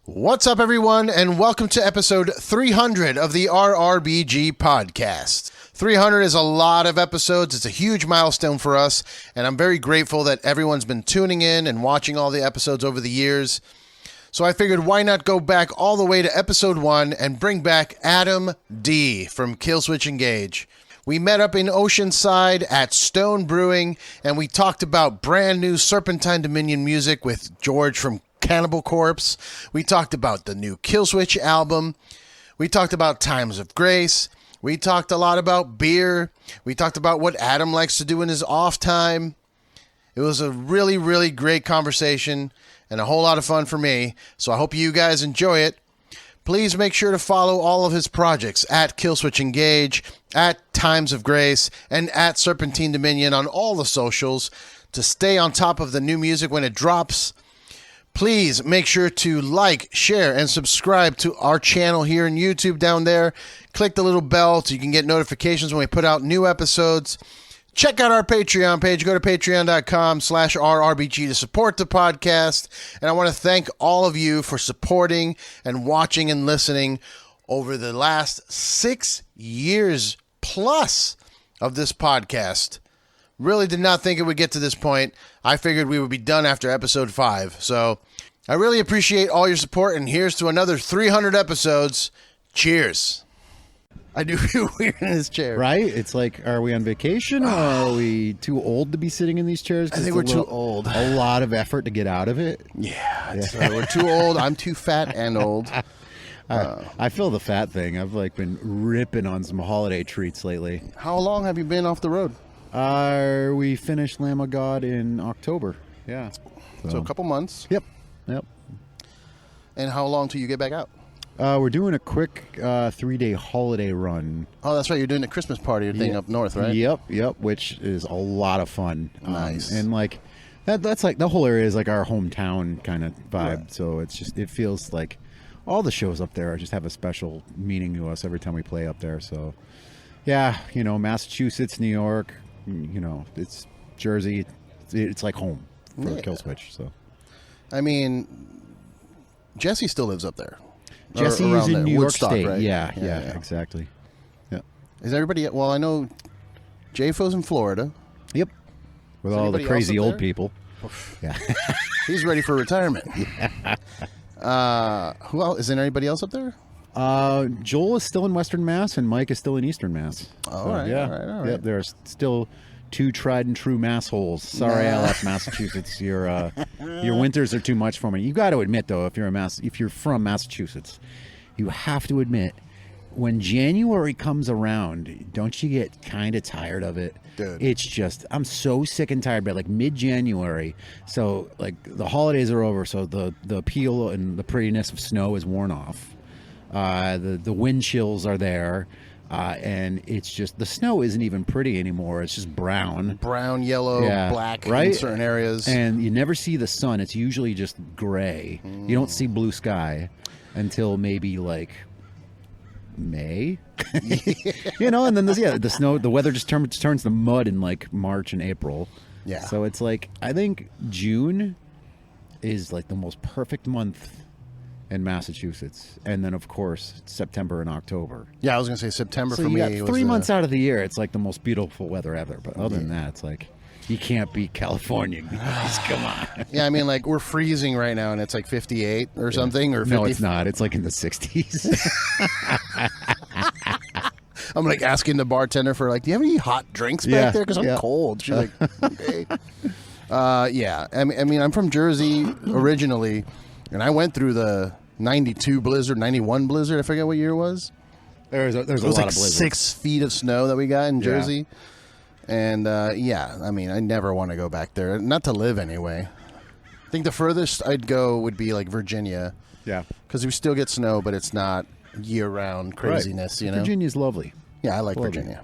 What's up, everyone, and welcome to episode 300 of the RRBG podcast. 300 is a lot of episodes. It's a huge milestone for us, and I'm very grateful that everyone's been tuning in and watching all the episodes over the years. So I figured, why not go back all the way to episode 1 and bring back Adam D. from Killswitch Engage. We met up in Oceanside at Stone Brewing, and we talked about brand new Serpentine Dominion music with George from Cannibal Corpse. We talked about the new Killswitch album. We talked about Times of Grace. We talked a lot about beer. We talked about what Adam likes to do in his off time. It was a really, really great conversation and a whole lot of fun for me. So I hope you guys enjoy it. Please make sure to follow all of his projects at Killswitch Engage, at Times of Grace, and at Serpentine Dominion on all the socials to stay on top of the new music when it drops. Please make sure to like, share, and subscribe to our channel here on YouTube down there. Click the little bell so you can get notifications when we put out new episodes. Check out our Patreon page. Go to patreon.com/RRBG to support the podcast. And I want to thank all of you for supporting and watching and listening over the last 6 years plus of this podcast. Really did not think it would get to this point. I figured we would be done after episode 5. So I really appreciate all your support, and here's to another 300 episodes. Cheers. I do feel weird in this chair. Right? It's like, are we on vacation or are we too old to be sitting in these chairs? I think we're too old. A lot of effort to get out of it. Yeah. We're too old. I'm too fat and old. I feel the fat thing. I've been ripping on some holiday treats lately. How long have you been off the road? We finished Lamb of God in October. Yeah. So a couple months. Yep. And how long till you get back out? We're doing a quick 3-day holiday run. Oh, that's right. You're doing a Christmas party thing up north, right? Yep. Which is a lot of fun. Nice. And that's like the whole area is like our hometown kind of vibe. Right. So it feels like all the shows up there just have a special meaning to us every time we play up there. So yeah, Massachusetts, New York, it's Jersey. It's like home for Killswitch. So, I mean, Jesse still lives up there. Jesse is in New York Woodstock, State. right? Yeah, exactly. Yeah. Is everybody? Well, I know J-Fo's in Florida. Yep. With all the crazy old people. Yeah. He's ready for retirement. Who else? Is there anybody else up there? Joel is still in Western Mass, and Mike is still in Eastern Mass. All right. Yeah, there are still 2 tried and true mass holes. Sorry, alot, Massachusetts. Your winters are too much for me. You got to admit, though, if you're from Massachusetts, you have to admit, when January comes around, don't you get kind of tired of it? Dude. It's just, I'm so sick and tired by mid-January. So the holidays are over, so the appeal and the prettiness of snow is worn off. The wind chills are there, and it's just, the snow isn't even pretty anymore. It's just brown, yellow, black, right? In certain areas, and you never see the sun. It's usually just gray. You don't see blue sky until maybe May. And then the snow, the weather just turns to mud in March and April. Yeah. So it's I think June is the most perfect month in Massachusetts, and then of course September and October. Yeah, I was gonna say September so for you me. Got 3 months out of the year. It's the most beautiful weather ever. But other than that, it's you can't beat California. Guys, come on. Yeah, I mean, we're freezing right now, and it's 58 or something, or 50. No, it's not. It's in the 60s. I'm asking the bartender for do you have any hot drinks back there? Because I'm cold. She's okay. Yeah. I mean, I'm from Jersey originally. And I went through the 92 blizzard, 91 blizzard. I forget what year it was. There's a lot of blizzard. 6 feet of snow that we got in Jersey. And, I mean, I never want to go back there. Not to live anyway. I think the furthest I'd go would be Virginia. Yeah. Because we still get snow, but it's not year-round craziness, right. Virginia's lovely. Yeah, I like Virginia.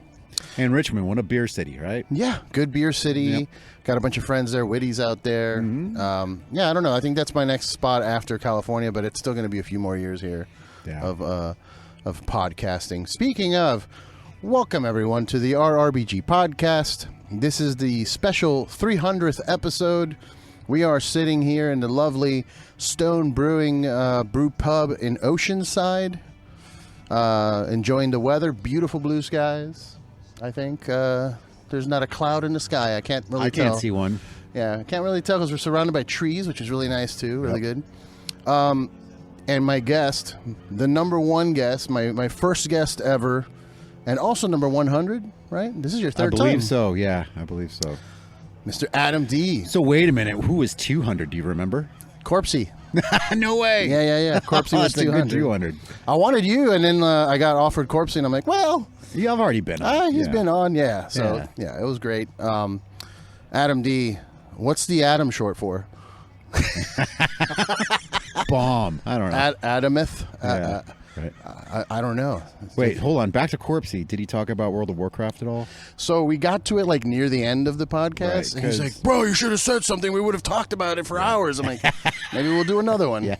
And Richmond, what a beer city, right? Yeah, good beer city. Yep. Got a bunch of friends there. Whitty's out there. Mm-hmm. I don't know. I think that's my next spot after California, but it's still going to be a few more years here of podcasting. Speaking of, welcome everyone to the RRBG podcast. This is the special 300th episode. We are sitting here in the lovely Stone Brewing brew pub in Oceanside, enjoying the weather. Beautiful blue skies. I think there's not a cloud in the sky. I can't really tell. I can't see one. Yeah, I can't really tell because we're surrounded by trees, which is really nice too. Really good. And my guest, the number one guest, my first guest ever, and also number 100, right? This is your third time. I believe so, yeah. I believe so. Mr. Adam D. So wait a minute. Who was 200? Do you remember? Corpsey. No way. Yeah. Corpsey was 200. 200. I wanted you, and then I got offered Corpsey, and I'm like, well. Yeah, I've already been on. He's been on, yeah. So, yeah, it was great. Adam D. What's the Adam short for? Bomb. I don't know. Adamith? Yeah, right. I don't know. Wait, hold on. Back to Corpsey. Did he talk about World of Warcraft at all? So we got to it like near the end of the podcast, Right, and he's like, bro, you should have said something. We would have talked about it for hours. I'm like, maybe we'll do another one. Yeah.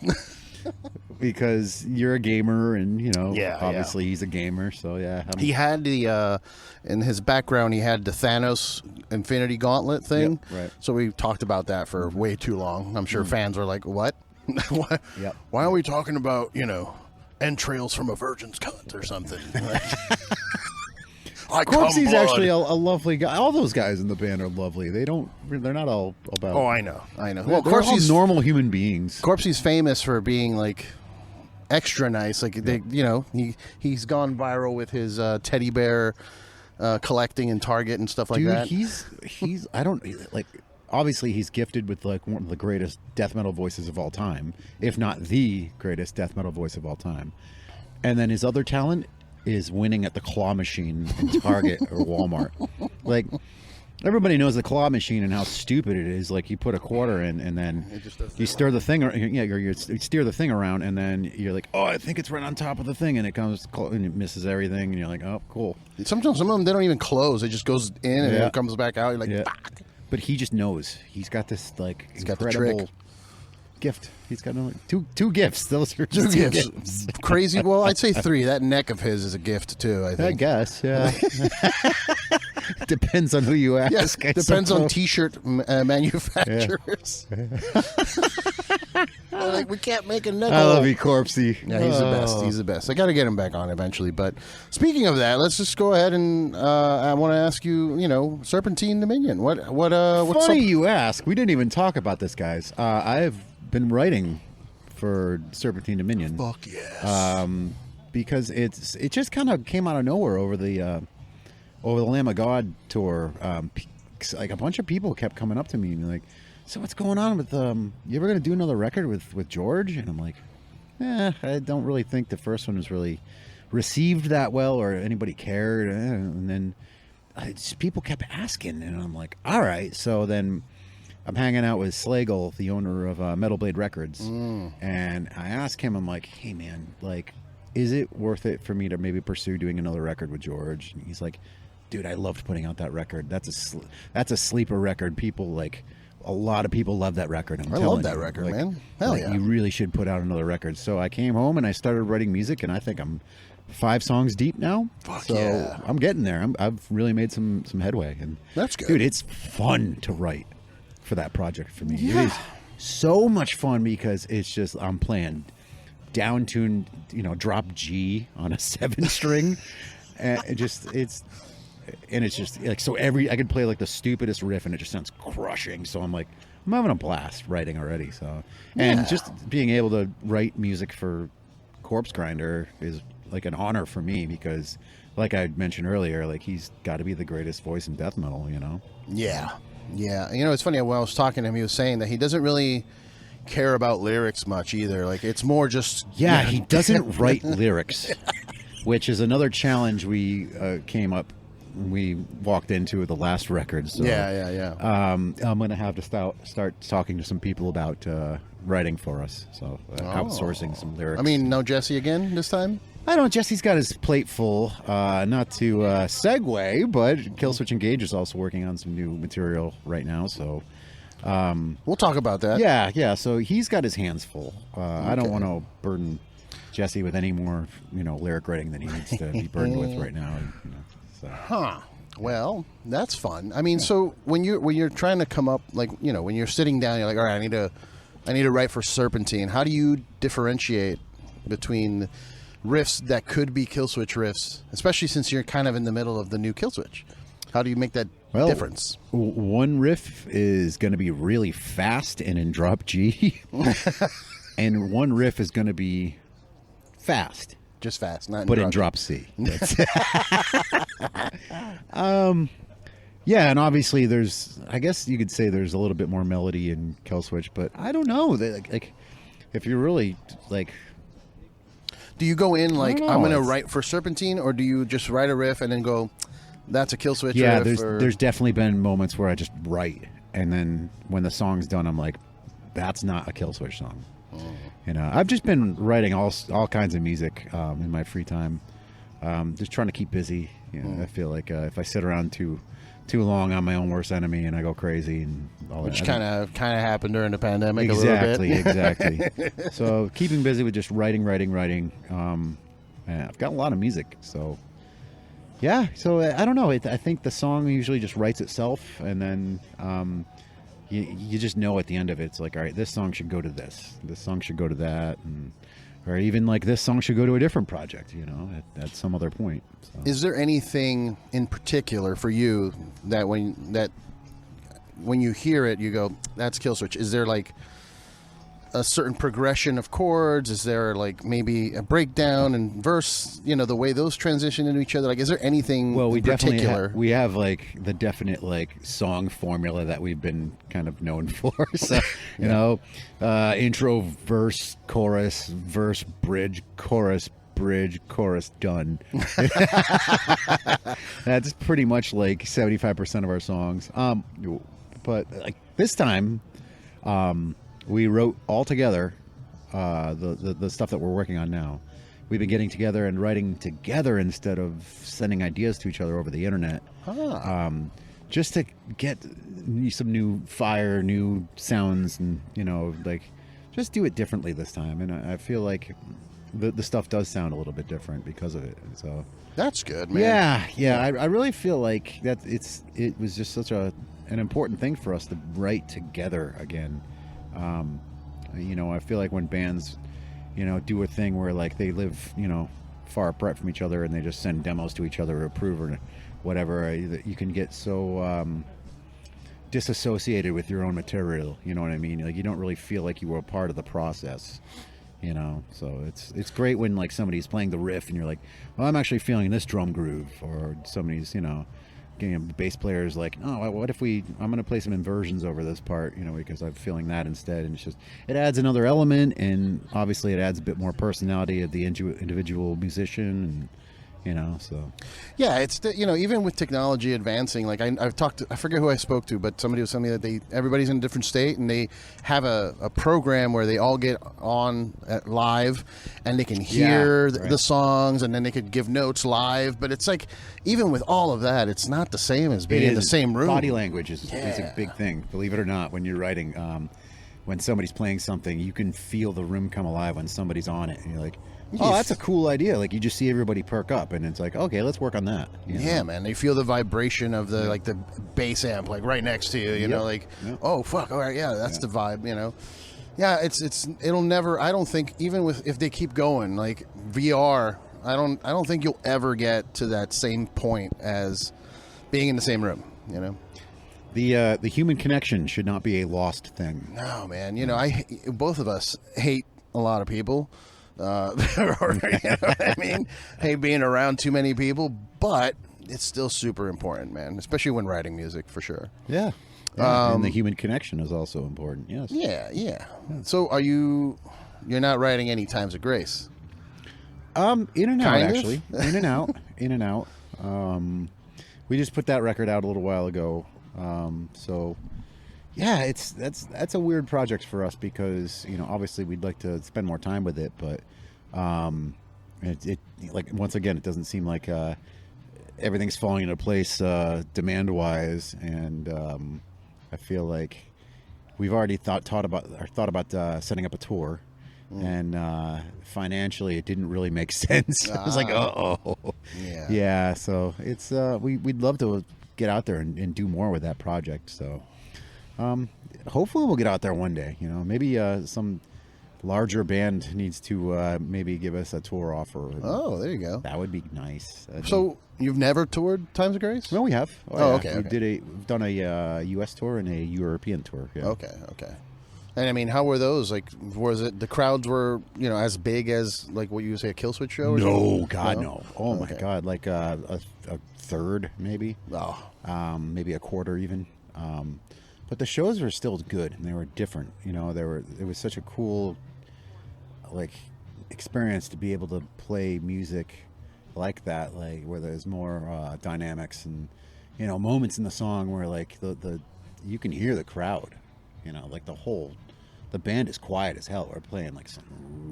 Because you're a gamer, and, obviously yeah. he's a gamer, so yeah. He had the, in his background, he had the Thanos Infinity Gauntlet thing. Yep, right. So we talked about that for way too long. I'm sure fans are like, what? Why, Yep. why are we talking about, entrails from a virgin's cunt or something? Corpsey's actually a lovely guy. All those guys in the band are lovely. They're not all about... Oh, I know. Well, they're all normal human beings. Corpsey's famous for being, like, extra nice. Like, he's gone viral with his teddy bear collecting in Target and stuff like that. He's I don't like. Obviously, he's gifted with like one of the greatest death metal voices of all time, if not the greatest death metal voice of all time. And then his other talent is winning at the claw machine in Target or Walmart. Like, everybody knows the claw machine and how stupid it is. Like, you put a quarter in, and then you stir the thing. You steer the thing around, and then you're like, "Oh, I think it's right on top of the thing," and it comes and it misses everything, and you're like, "Oh, cool." Sometimes some of them they don't even close; it just goes in and then it comes back out. You're like, "Fuck." But he just knows. He's got this like incredible got the trick. Gift. He's got two gifts. Those are Two just gifts. Crazy. Well, I'd say 3. That neck of his is a gift too. I think. I guess. Yeah. Depends on who you ask. Yes, depends on T-shirt manufacturers. Like, we can't make a neck. I love you, Corpsey. Yeah, he's the best. He's the best. I got to get him back on eventually. But speaking of that, let's just go ahead and I want to ask you, Serpentine Dominion. What's funny you ask? We didn't even talk about this, guys. I've been writing for Serpentine Dominion. Fuck yes. Because it just kind of came out of nowhere over the Lamb of God tour. Like, a bunch of people kept coming up to me and like, "So what's going on with you ever going to do another record with George?" And I'm like, I don't really think the first one was really received that well or anybody cared. And then people kept asking, and I'm like, all right. So then I'm hanging out with Slagle, the owner of Metal Blade Records, and I asked him, I'm like, "Hey man, like, is it worth it for me to maybe pursue doing another record with George?" And he's like, "Dude, I loved putting out that record. That's a sleeper record. A lot of people love that record." I love that record, man. Hell yeah. You really should put out another record. So I came home and I started writing music, and I think I'm 5 songs deep now. Fuck so yeah. I'm getting there. I've really made some headway, and that's good. Dude, it's fun to write for that project for me. Yeah. It is so much fun because it's just I'm playing down tuned, drop G on a 7 string, and it's just like, so I could play like the stupidest riff and it just sounds crushing. So I'm having a blast writing already. So, and just being able to write music for Corpse Grinder is like an honor for me because, like I mentioned earlier, like, he's got to be the greatest voice in death metal, Yeah. It's funny, when I was talking to him, he was saying that he doesn't really care about lyrics much either. Like, it's more just... Yeah, he doesn't write lyrics, which is another challenge we we walked into with the last record. So, yeah. I'm going to have to start talking to some people about writing for us. So outsourcing some lyrics. I mean, no Jesse again this time? I don't. Jesse's got his plate full. Not to segue, but Killswitch Engage is also working on some new material right now. So we'll talk about that. Yeah. So he's got his hands full. I don't want to burden Jesse with any more, lyric writing than he needs to be burdened with right now. So. Huh. Well, that's fun. I mean, so when you're trying to come up, like, when you're sitting down, you're like, all right, I need to write for Serpentine. How do you differentiate between riffs that could be Killswitch riffs, especially since you're kind of in the middle of the new Killswitch? How do you make that difference? One riff is going to be really fast and in drop G, and one riff is going to be fast. Just fast, not in drop C. Yeah, and obviously I guess you could say there's a little bit more melody in Killswitch, but I don't know. Like, if you're really like, do you go in like, I'm going to write for Serpentine, or do you just write a riff and then go, that's a Killswitch riff? Yeah, there's definitely been moments where I just write, and then when the song's done, I'm like, that's not a Killswitch song. I've just been writing all kinds of music in my free time, just trying to keep busy. I feel like if I sit around too long, I'm my own worst enemy, and I go crazy and all Which that. kind of happened during the pandemic a little bit. Exactly. So keeping busy with just writing. I've got a lot of music, so yeah. So I don't know. I think the song usually just writes itself, and then you just know at the end of it, it's like, all right, this song should go to this song should go to that, or even like this song should go to a different project, at some other point. So. Is there anything in particular for you that when you hear it, you go, that's Killswitch? Is there like a certain progression of chords? Is there like maybe a breakdown and verse, the way those transition into each other? Like, is there anything in particular? We have like the definite like song formula that we've been kind of known for. So, intro, verse, chorus, bridge, chorus, done. That's pretty much like 75% of our songs. But like this time, we wrote all together the stuff that we're working on now. We've been getting together and writing together instead of sending ideas to each other over the internet. Just to get some new fire, new sounds, and just do it differently this time. And I feel like the stuff does sound a little bit different because of it. So that's good, man. Yeah. I really feel like that it was just such an important thing for us to write together again. I feel like when bands, do a thing where like they live, far apart from each other and they just send demos to each other or approve or whatever, you can get so disassociated with your own material. You know what I mean? Like, you don't really feel like you were a part of the process. So it's great when like somebody's playing the riff and you're like, well, I'm actually feeling this drum groove, or somebody's, bass player's like, oh, what if I'm going to play some inversions over this part, because I'm feeling that instead. And it adds another element, and obviously it adds a bit more personality of the individual musician, and so. Yeah, it's even with technology advancing, like I've talked to, I forget who I spoke to, but somebody was telling me that everybody's in a different state, and they have a program where they all get on live, and they can hear the songs, and then they could give notes live. But it's like, even with all of that, it's not the same as being in the same room. Body language is a big thing, believe it or not. When you're writing, when somebody's playing something, you can feel the room come alive when somebody's on it, and you're like, oh, that's a cool idea. Like, you just see everybody perk up, and it's like, okay, let's work on that. Yeah, man. They feel the vibration of the like the bass amp like right next to you. Oh fuck, all right, that's the vibe. Yeah, it'll never. I don't think, even if they keep going like VR, I don't think you'll ever get to that same point as being in the same room. The human connection should not be a lost thing. No, man. Both of us hate a lot of people. Or, what I mean? Hey, being around too many people, but it's still super important, man, especially when writing music, for sure. Yeah. And the human connection is also important. Yes. Yeah. So you're not writing any Times of Grace? In and out, actually. In and out. We just put that record out a little while ago. So yeah, that's a weird project for us because, obviously we'd like to spend more time with it, but it like, once again, it doesn't seem like everything's falling into place demand wise, and I feel like we've already thought about setting up a tour, and financially it didn't really make sense. I was like, yeah. So it's we'd love to get out there and do more with that project. So hopefully we'll get out there one day. Maybe some larger band needs to maybe give us a tour offer. Oh, there you go. That would be nice. So you've never toured Times of Grace? No, we have. Okay. We've done a U.S. tour and a European tour. Yeah. Okay. And I mean, how were those? Like, was it the crowds were as big as like what you would say a Killswitch show? Or no, God, no. Oh my God, like a third maybe. Oh, maybe a quarter even. But the shows were still good and they were different. It was such a cool experience to be able to play music like that, like where there's more dynamics and moments in the song where like the you can hear the crowd. Like the band is quiet as hell. We're playing like some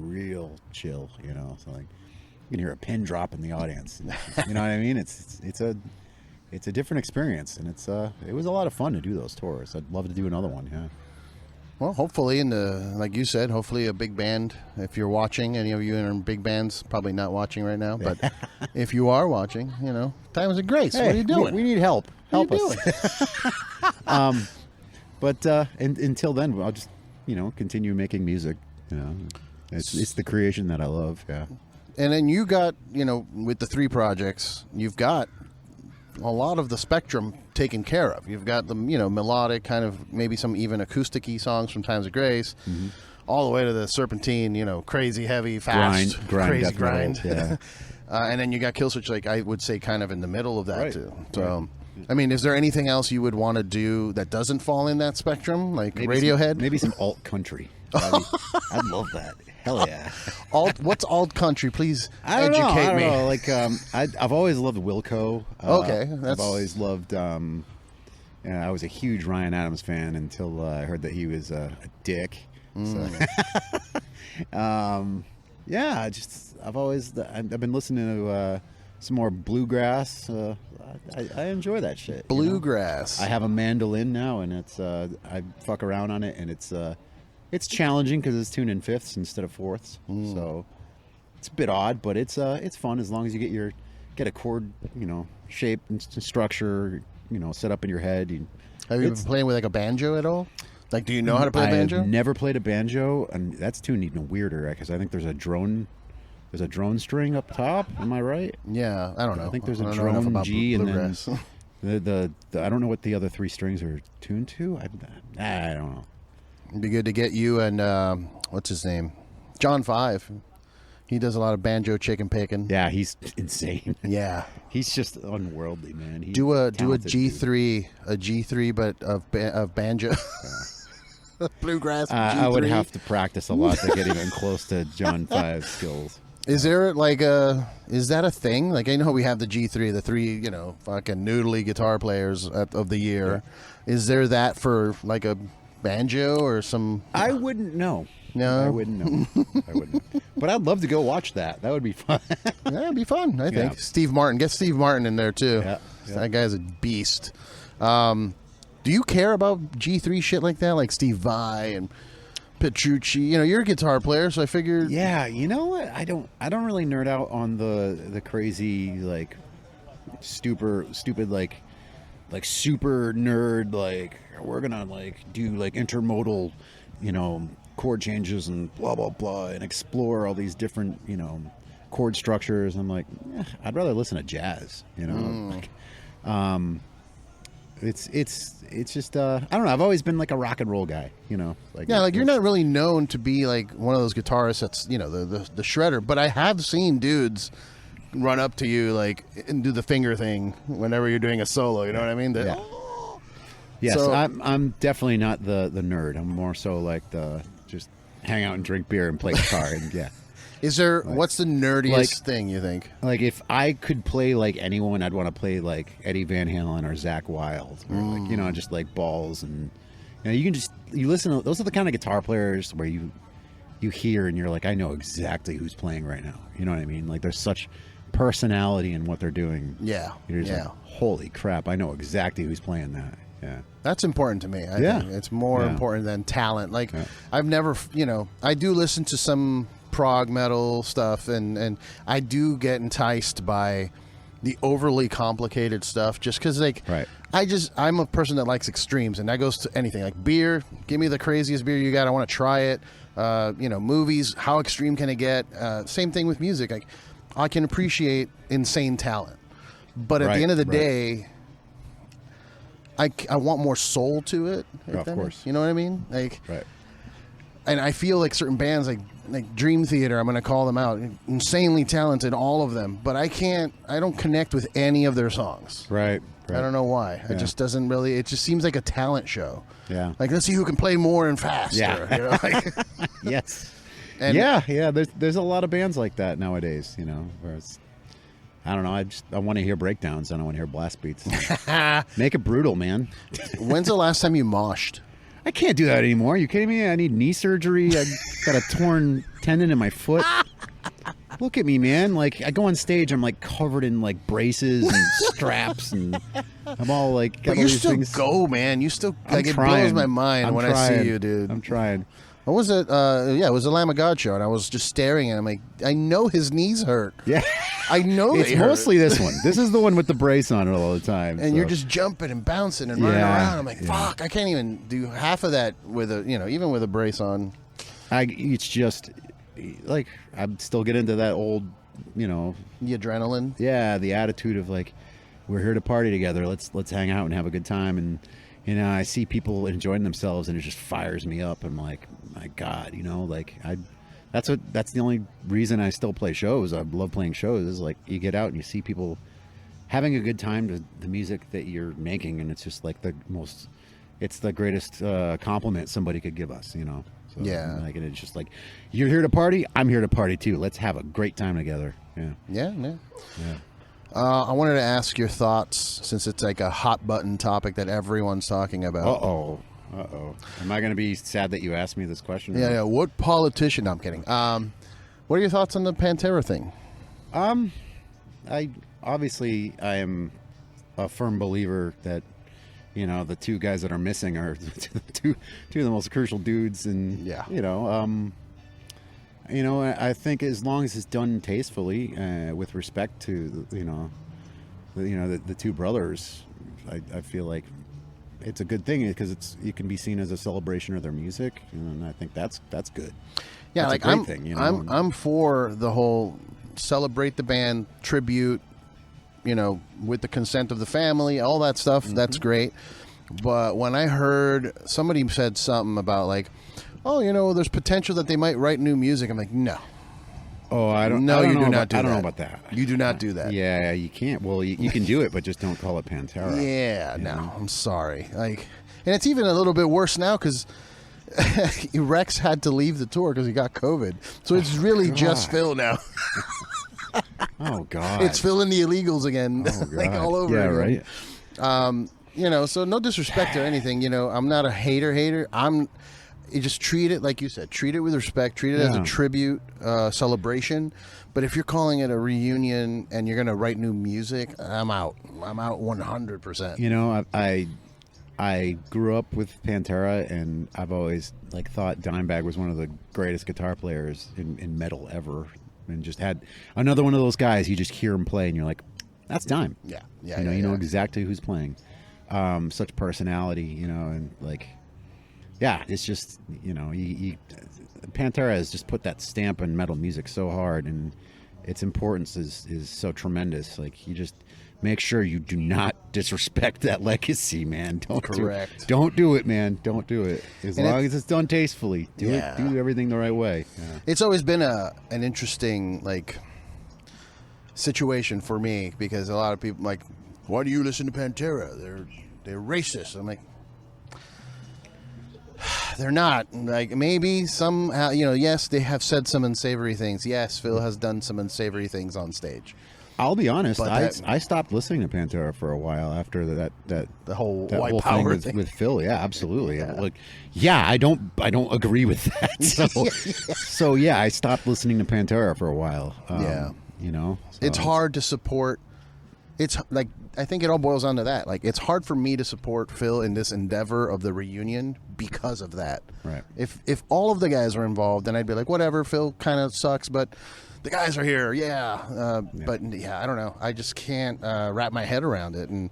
real chill, so like you can hear a pin drop in the audience. You know what I mean? It's a different experience, and it was a lot of fun to do those tours. I'd love to do another one. Yeah. Well, hopefully, like you said, hopefully a big band. If you're watching, any of you in big bands, probably not watching right now, but if you are watching, Times of Grace. Hey, what are you doing? We need help. Help us. But until then, I'll just continue making music. It's the creation that I love. Yeah. And then you got with the 3 projects, you've got a lot of the spectrum taken care of. You've got the melodic kind of maybe some even acoustic-y songs from Times of Grace, all the way to the Serpentine, crazy heavy, fast, crazy grind. Yeah. And then you got Killswitch, like I would say, kind of in the middle of that Right. too. So. I mean, is there anything else you would want to do that doesn't fall in that spectrum, like Maybe Radiohead? Maybe some alt country. I'd love that. Hell yeah. What's alt country? Please educate I don't me. know. Like I've always loved Wilco. Okay, I've always loved. I was a huge Ryan Adams fan until I heard that he was a dick. So, yeah, I've been listening to some more bluegrass. I enjoy that shit. Bluegrass. I have a mandolin now, and it's I fuck around on it, and it's challenging because it's tuned in fifths instead of fourths. So it's a bit odd, but it's fun as long as you get a chord shape and structure set up in your head. Have you been playing with like a banjo at all? Like, do you know how to play a banjo? I've never played a banjo, and that's tuned even weirder because I think there's a drone. There's a drone string up top. Am I right? Yeah, I don't know. I think there's a I don't know enough drone about G, and then bluegrass. the I don't know what the other 3 strings are tuned to. I don't know. It'd be good to get you and what's his name, John 5. He does a lot of banjo chicken picking. Yeah, he's insane. Yeah, He's just unworldly, man. He's do a talented G3, but of banjo. Bluegrass. G3. I would have to practice a lot to get even close to John 5's skills. Is there is that a thing? Like, I know we have the G3, the 3, fucking noodly guitar players of the year. Yeah. Is there that for like a banjo or some? I wouldn't know. No, I wouldn't know. But I'd love to go watch that. That would be fun. Yeah, it'd be fun. I think. Steve Martin, get Steve Martin in there too. Yeah. That guy's a beast. Do you care about G3 shit like that, like Steve Vai and Petrucci? You're a guitar player, so I figured. Yeah, you know what? I don't really nerd out on the crazy like stupid like super nerd like we're gonna like do like intermodal chord changes and blah blah blah and explore all these different chord structures. I'm like, I'd rather listen to jazz. It's just I don't know. I've always been like a rock and roll guy, Like you're not really known to be like one of those guitarists that's the shredder, but I have seen dudes run up to you like and do the finger thing whenever you're doing a solo. You know what I mean? Yes, So- I'm definitely not the nerd. I'm more so like the just hang out and drink beer and play guitar and yeah. Is there what's the nerdiest thing you think? Like if I could play like anyone, I'd want to play like Eddie Van Halen or Zakk Wylde, or like just like balls and you listen to those are the kind of guitar players where you hear and you're like, I know exactly who's playing right now. You know what I mean? Like there's such personality in what they're doing. Yeah, You're just like, holy crap, I know exactly who's playing that. Yeah. That's important to me. I Yeah. think it's more Yeah. important than talent. Like, Yeah. I've never, I do listen to some prog metal stuff, and I do get enticed by the overly complicated stuff just because, like, Right. I'm a person that likes extremes, and that goes to anything. Like beer, give me the craziest beer you got. I want to try it. Movies, how extreme can it get? Same thing with music. Like, I can appreciate insane talent, but at the end of the day, I want more soul to it. Of course. You know what I mean? Like, Right. and I feel like certain bands, like Dream Theater, I'm going to call them out, insanely talented, all of them, but I don't connect with any of their songs. Right. I don't know why. Yeah. It just doesn't really. It just seems like a talent show. Yeah. Like, let's see who can play more and faster. Yeah. You know? Like, Yes. and yeah. There's a lot of bands like that nowadays. Where it's, I don't know. I want to hear breakdowns. I don't want to hear blast beats. Make it brutal, man. When's the last time you moshed? I can't do that anymore. You kidding me? I need knee surgery. I got a torn tendon in my foot. Look at me, man. Like, I go on stage, I'm like covered in like braces and straps, and I'm all like, got But all you these still things. go, man. You still I'm like, it trying. blows my mind I'm when I trying. see you, dude. I'm trying. What was it? It was the Lamb of God show, and I was just staring at him. Like, I know his knees hurt. Yeah. I know It's they hurt. mostly this one. This is the one with the brace on it all the time. And so. you're just jumping and bouncing and running Yeah, around. I'm like, yeah. fuck, I can't even do half of that with even with a brace on. It's just like I still get into that old, The adrenaline. yeah, the attitude of like, we're here to party together. Let's hang out and have a good time. And I see people enjoying themselves, and it just fires me up. I'm like, my God, that's the only reason I still play shows. I love playing shows. Is like you get out and you see people having a good time to the music that you're making, and it's just like it's the greatest compliment somebody could give us. So, Yeah. Like, and it's just like, you're here to party. I'm here to party too. Let's have a great time together. Yeah. Yeah. I wanted to ask your thoughts, since it's like a hot button topic that everyone's talking about. Uh-oh. Am I going to be sad that you asked me this question? Yeah. What politician? No, I'm kidding. What are your thoughts on the Pantera thing? I am a firm believer that the two guys that are missing are two of the most crucial dudes, and Yeah. I think as long as it's done tastefully, with respect to the two brothers, I feel like it's a good thing, because it can be seen as a celebration of their music, and I think that's good. Yeah, That's like a great I'm thing, I'm for the whole celebrate the band, tribute, with the consent of the family, all that stuff. Mm-hmm. That's great. But when I heard somebody said something about like, oh, there's potential that they might write new music, I'm like, no. Oh, I don't. No, I don't you know do about, not do I don't that. know about that. You do not do that. Yeah, you can't. Well, you can do it, but just don't call it Pantera. Yeah, no, I'm sorry. Like, and it's even a little bit worse now because Rex had to leave the tour because he got COVID. So it's really just Phil now. Oh God, It's Phil and the Illegals again, Oh, like God. all over. Yeah, again. right. So no disrespect or anything. I'm not a hater. You just treat it like you said. Treat it with respect. Treat it as a Yeah. tribute, celebration. But if you're calling it a reunion and you're gonna write new music, I'm out. I'm out 100%. I grew up with Pantera, and I've always thought Dimebag was one of the greatest guitar players in metal ever, and just had another one of those guys. You just hear him play, and you're like, "That's Dime." Yeah. You know exactly who's playing. Such personality, and it's just Pantera has just put that stamp on metal music so hard, and its importance is so tremendous. Like, you just make sure you do not disrespect that legacy, man. Correct. Don't do it, man. Don't do it. As And long as it's done tastefully, do Yeah. it. Do everything the right way. Yeah. It's always been an interesting situation for me, because a lot of people like, why do you listen to Pantera? They're racist. I'm like, they're not. Like, maybe somehow, yes, they have said some unsavory things. Yes, Phil has done some unsavory things on stage. I'll be honest. But I stopped listeing to Pantera for a while after The whole that white whole power thing with Phil. Yeah, absolutely. I don't agree with that. So yeah, I stopped listening to Pantera for a while. Yeah. So It's hard to support it's like, I think it all boils down to that. Like, it's hard for me to support Phil in this endeavor of the reunion because of that. Right. If all of the guys were involved, then I'd be like, whatever, Phil kind of sucks, but the guys are here, yeah. But yeah, I don't know. I just can't wrap my head around it. And,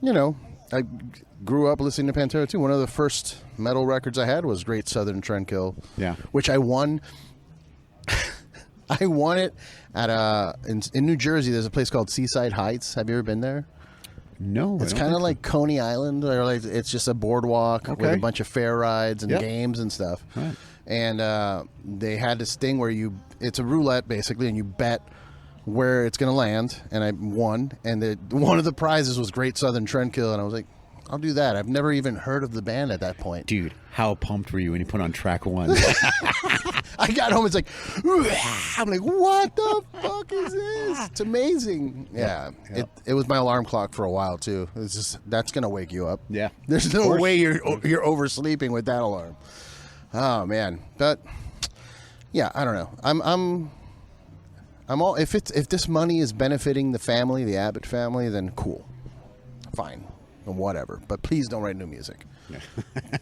you know, I grew up listening to Pantera too. One of the first metal records I had was Great Southern Trendkill. Yeah. Which I won. I won it at in New Jersey. There's a place called Seaside Heights. Have you ever been there? No. It's kind of like Coney Island, or like it's just a boardwalk with a bunch of fair rides and games and stuff. Right. And they had this thing where it's a roulette basically, and you bet where it's going to land. And I won, and one of the prizes was Great Southern Trendkill, and I was like, I'll do that. I've never even heard of the band at that point. Dude, how pumped were you when you put on track 1? I got home, it's like, I'm like, what the fuck is this? It's amazing. Yeah. It was my alarm clock for a while too. It's just, that's gonna wake you up. Yeah. There's no way you're oversleeping with that alarm. Oh man. But yeah, I don't know. I'm all, if this money is benefiting the family, the Abbott family, then cool. Fine. Whatever. But please don't write new music. Yeah.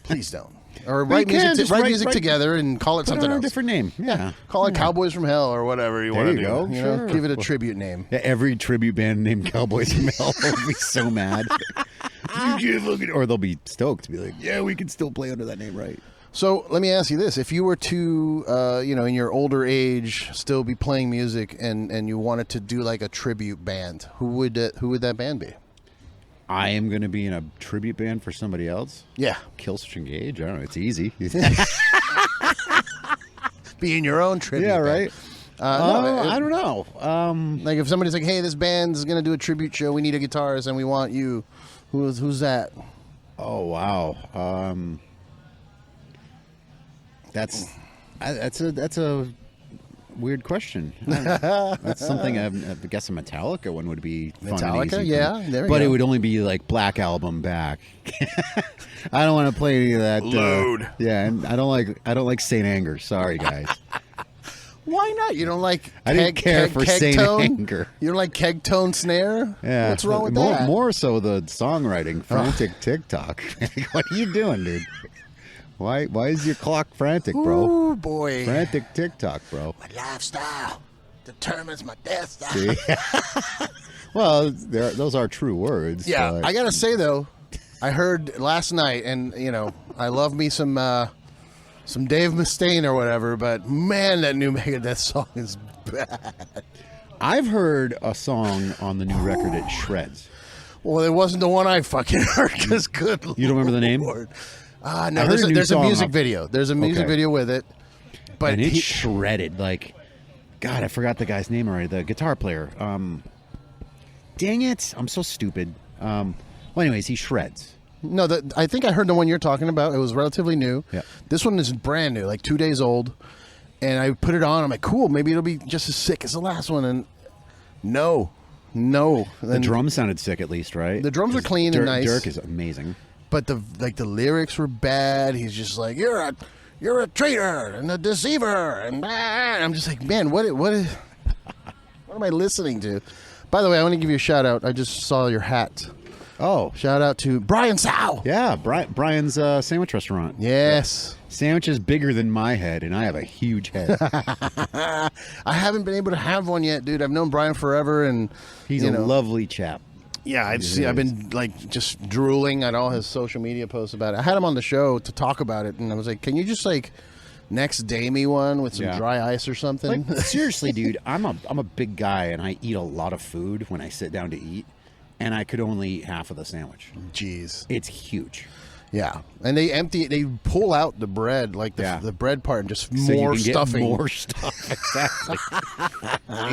Please don't. Or write music together and call it something else. A different name. Yeah. Call it Cowboys from Hell or whatever you want to do. Go. You Sure. know, give it a tribute name. Yeah, every tribute band named Cowboys from Hell will be so mad. Or they'll be stoked to be like, yeah, we can still play under that name, right? So let me ask you this: if you were to, in your older age, still be playing music, and you wanted to do like a tribute band, who would that band be? I am going to be in a tribute band for somebody else. Yeah, Killswitch Engage. I don't know. It's easy. Be in your own tribute. Yeah, band. right. I don't know. Like if somebody's like, "Hey, this band's going to do a tribute show. We need a guitarist, and we want you." Who's that? Oh wow. That's a weird question. That's something I guess a Metallica one would be fun. Metallica, and easy yeah, there we but go. It would only be like Black Album back. I don't want to play any of that Load. Yeah, and I don't like Saint Anger. Sorry, guys. Why not? You don't like I didn't care for Saint Anger. You don't like keg tone snare? Yeah. What's wrong with that? More so the songwriting, frantic TikTok. What are you doing, dude? Why is your clock frantic, bro? Ooh, boy. Frantic TikTok, bro. My lifestyle determines my death style. See? Well, those are true words. Yeah, but... I gotta say though, I heard last night, and I love me some Dave Mustaine or whatever, but man, that new Megadeth song is bad. I've heard a song on the new record. It shreds. Well, it wasn't the one I fucking heard. Cause good. You don't remember the name? No. There's a music video. There's a music video with it, but and it's shredded. Like, God, I forgot the guy's name already. The guitar player. Dang it! I'm so stupid. Well, anyways, he shreds. No, I think I heard the one you're talking about. It was relatively new. Yeah. This one is brand new, like 2 days old. And I put it on. I'm like, cool. Maybe it'll be just as sick as the last one. And no. The drums sounded sick, at least, right? The drums are clean and nice. Dirk is amazing. But the lyrics were bad. He's just like, you're a traitor and a deceiver, and I'm just like, man, what am I listening to? By the way, I want to give you a shout out. I just saw your hat. Oh, shout out to Brian Sow. Yeah, Brian's sandwich restaurant. Yes, sandwich is bigger than my head, and I have a huge head. I haven't been able to have one yet, dude. I've known Brian forever, and he's a lovely chap. Yeah, I've been like just drooling at all his social media posts about it. I had him on the show to talk about it, and I was like, "Can you just like next day me one with some dry ice or something?" Like, seriously, dude, I'm a big guy, and I eat a lot of food when I sit down to eat, and I could only eat half of the sandwich. Jeez, it's huge. Yeah, and they pull out the bread, like the bread part, and just so more you can stuffing. Get more stuff, exactly.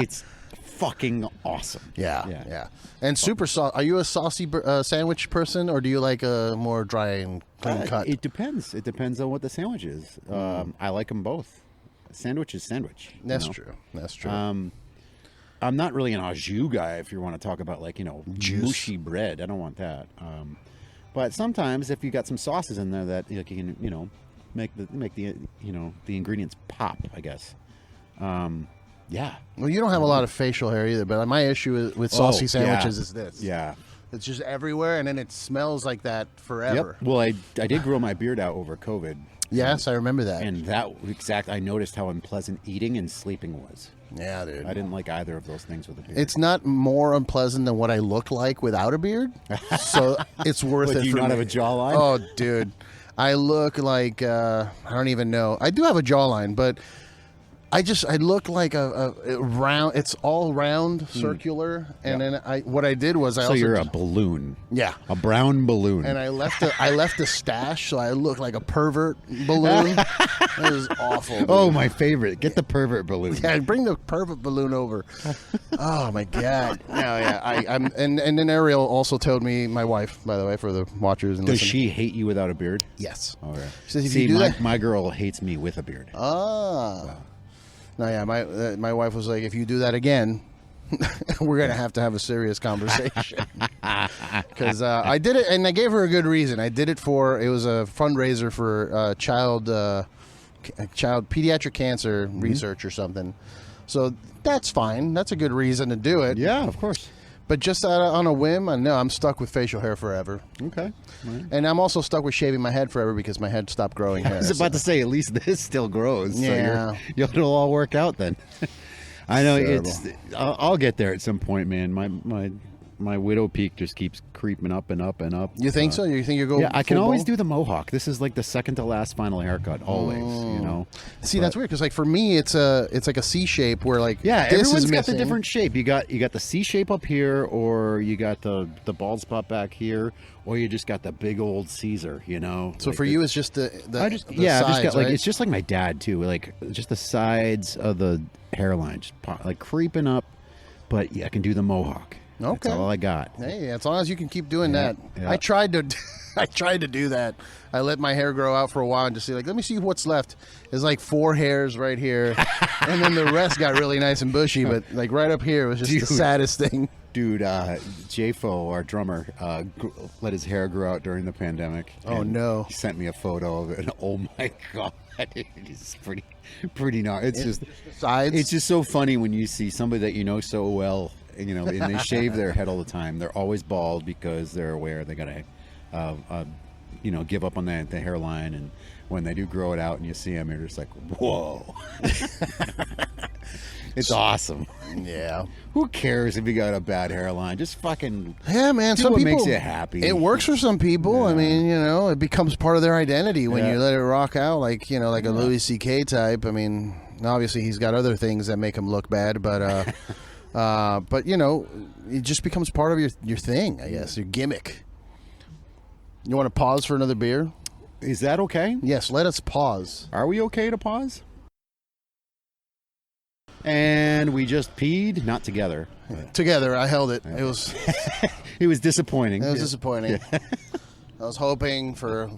It's fucking awesome. Yeah. And super sauce. Are you a saucy sandwich person, or do you like a more dry and clean cut? It depends. It depends on what the sandwich is. I like them both. Sandwich is sandwich. That's true. That's true. I'm not really an au jus guy. If you want to talk about mushy bread, I don't want that. But sometimes if you got some sauces in there that you can make the ingredients pop, I guess. Yeah. Well, you don't have a lot of facial hair either, but my issue with saucy sandwiches is this. Yeah. It's just everywhere, and then it smells like that forever. Yep. Well, I did grow my beard out over COVID. Yes, I remember that. And I noticed how unpleasant eating and sleeping was. Yeah, dude. I didn't like either of those things with a beard. It's not more unpleasant than what I look like without a beard, so it's worth it. Do you for not me. have a jawline? Oh, dude, I look like I don't even know. I do have a jawline, but I look like a round. It's all round, circular, and then what I did was So you're a balloon. Yeah, A brown balloon. and I left a stash, so I look like a pervert balloon. That is awful. Dude. Oh, my favorite. Get the pervert balloon. Yeah, bring the pervert balloon over. Oh my god. No, yeah. I'm and then Ariel also told me, my wife, by the way, for the watchers and Does listeners. she hate you without a beard? Yes. Okay. She says, if See, you do that, my girl hates me with a beard. ah. No, yeah. My wife was like, if you do that again, we're gonna have to have a serious conversation. Because I did it, and I gave her a good reason. It was a fundraiser for child pediatric cancer research or something. So that's fine. That's a good reason to do it. Yeah, of course. But just on a whim, no, I'm stuck with facial hair forever. Okay. All right. And I'm also stuck with shaving my head forever because my head stopped growing hair. I was about to say, at least this still grows. Yeah. So it'll all work out then. I know Terrible. I'll get there at some point, man. My widow peak just keeps creeping up and up and up. You think so? You think you go? Yeah, I can full always ball? do the mohawk. This is like the second to last final haircut, always. You know. See, that's weird because like for me, it's like a C shape where like Yeah, this everyone's is got missing. the different shape. You got the C shape up here, or you got the bald spot back here, or you just got the big old Caesar. You know. So Like for the- you, it's just the I just the yeah, I just sides, got like right? it's just like my dad too. Like just the sides of the hairline, just like creeping up. But yeah, I can do the mohawk. Okay. That's all I got. Hey, as long as you can keep doing that. yeah. I tried to do that. I let my hair grow out for a while and just see, like, let me see what's left. There's like 4 hairs right here, and then the rest got really nice and bushy. But like right up here was just the Dude. saddest thing. Dude, J-Fo, our drummer, let his hair grow out during the pandemic. Oh, and no. He sent me a photo of it. And, oh my god, it's pretty gnarly. It's just Sides. it's just so funny when you see somebody that you know so well, and they shave their head all the time. They're always bald because they're aware they gotta, give up on the hairline. And when they do grow it out, and you see them, you're just like, whoa. It's awesome. Yeah. Who cares if you got a bad hairline? Just fucking Yeah, man. do Some what people makes you happy. It works for some people. I mean, it becomes part of their identity when Yeah. you let it rock out, like like a Louis C.K. type. I mean, obviously he's got other things that make him look bad, but it just becomes part of your thing, I guess, your gimmick. You want to pause for another beer? Is that okay? Yes, let us pause. Are we okay to pause? And we just peed, not together. Together, I held it. It was It was disappointing. disappointing. I was hoping for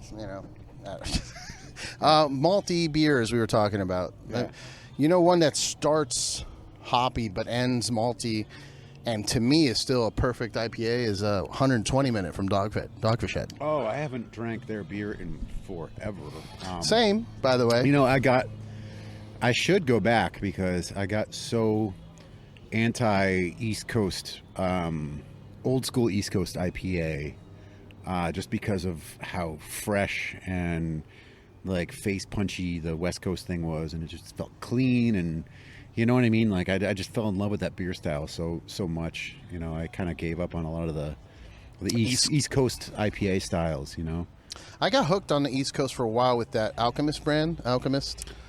malty beers we were talking about. Yeah. One that starts hoppy but ends malty, and to me is still a perfect IPA is a 120 minute from Dogfish Head. Oh, I haven't drank their beer in forever. Same, by the way. I should go back because I got so anti-East Coast, old school East Coast IPA, just because of how fresh and like face punchy the West Coast thing was, and it just felt clean, and you know what I mean. Like I just fell in love with that beer style so much. I kind of gave up on a lot of the East Coast IPA styles. I got hooked on the East Coast for a while with that Alchemist brand.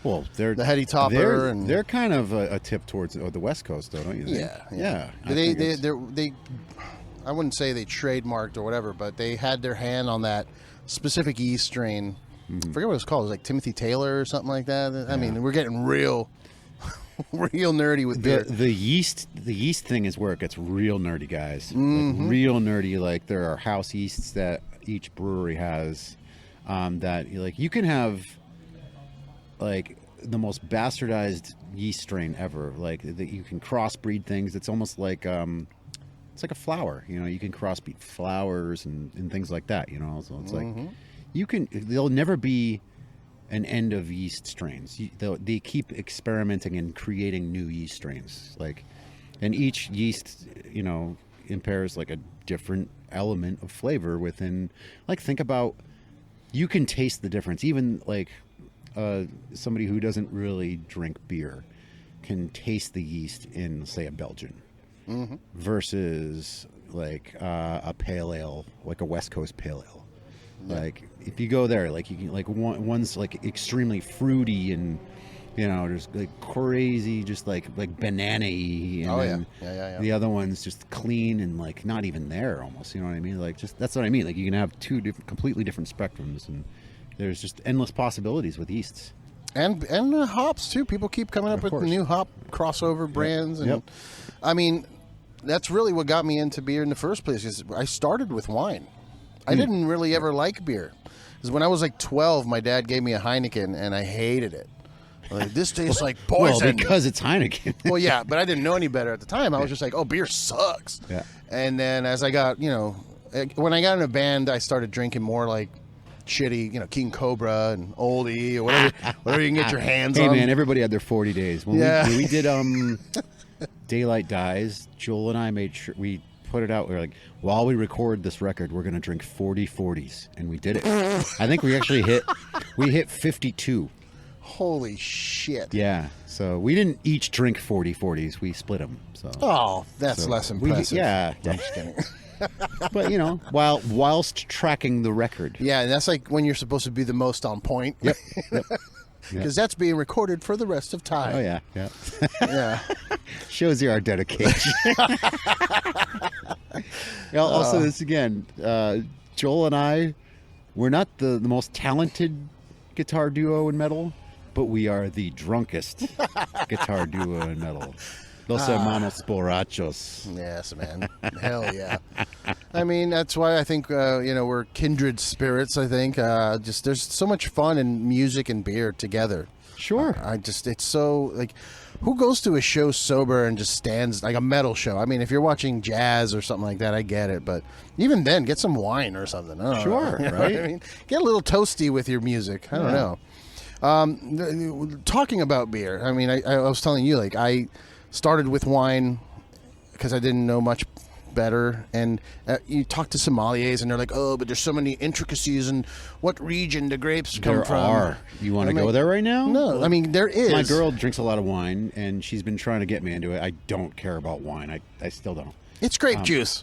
Well, they're the heady topper, and they're kind of a tip towards the West Coast, though, don't you think? Yeah. They I wouldn't say they trademarked or whatever, but they had their hand on that specific yeast strain. I forget what it was called. It was like Timothy Taylor or something like that. I mean, we're getting real nerdy with beer. the yeast thing is where it gets real nerdy, guys. Like, real nerdy. Like there are house yeasts that each brewery has that like you can have like the most bastardized yeast strain ever. Like you can crossbreed things. It's almost like it's like a flower. You can crossbreed flowers and things like that. So it's like they'll never be an end of yeast strains. They keep experimenting and creating new yeast strains. And each yeast, impairs like a different element of flavor within. Think about, you can taste the difference. Even somebody who doesn't really drink beer can taste the yeast in, say, a Belgian versus a pale ale, like a West Coast pale ale. Yeah. If you go there, you can one's extremely fruity and there's crazy, just like banana-y, and the other one's just clean and not even there almost. You know what I mean? That's what I mean. You can have two completely different spectrums, and there's just endless possibilities with yeasts. And hops too. People keep coming up with new hop crossover brands, and I mean, that's really what got me into beer in the first place. Is I started with wine. I didn't really ever like beer, because when I was 12, my dad gave me a Heineken, and I hated it. This tastes like poison. Well, because it's Heineken. Well, yeah, but I didn't know any better at the time. I was just like, oh, beer sucks. Yeah. And then as I got, when I got in a band, I started drinking more shitty, King Cobra and Oldie or whatever you can get your hands on. Hey, man, everybody had their 40 days. When we did Daylight Dies, Joel and I made sure we put it out. We were like, while we record this record, we're going to drink 40 40s. And we did it. I think we actually hit 52. Holy shit. Yeah. So we didn't each drink 40 40s. We split them. So. Oh, that's less impressive. I'm just kidding. But, whilst tracking the record. Yeah, and that's when you're supposed to be the most on point. Yep. Because that's being recorded for the rest of time. Oh, yeah. Yeah. Shows you our dedication. Also, this again, Joel and I, we're not the most talented guitar duo in metal, but we are the drunkest guitar duo in metal. Los hermanos borrachos. Yes, man. Hell yeah. I mean, that's why I think, we're kindred spirits, I think. There's so much fun in music and beer together. Sure. It's so, who goes to a show sober and just stands, a metal show? I mean, if you're watching jazz or something like that, I get it. But even then, get some wine or something. Sure, right? I mean, get a little toasty with your music. I don't know. Talking about beer, I mean, I was telling you, I started with wine because I didn't know much better, and you talk to sommeliers and they're like, oh, but there's so many intricacies in what region the grapes come from. There are. You want to go there right now? No, I mean, there is. My girl drinks a lot of wine, and she's been trying to get me into it. I don't care about wine. I still don't. It's grape juice.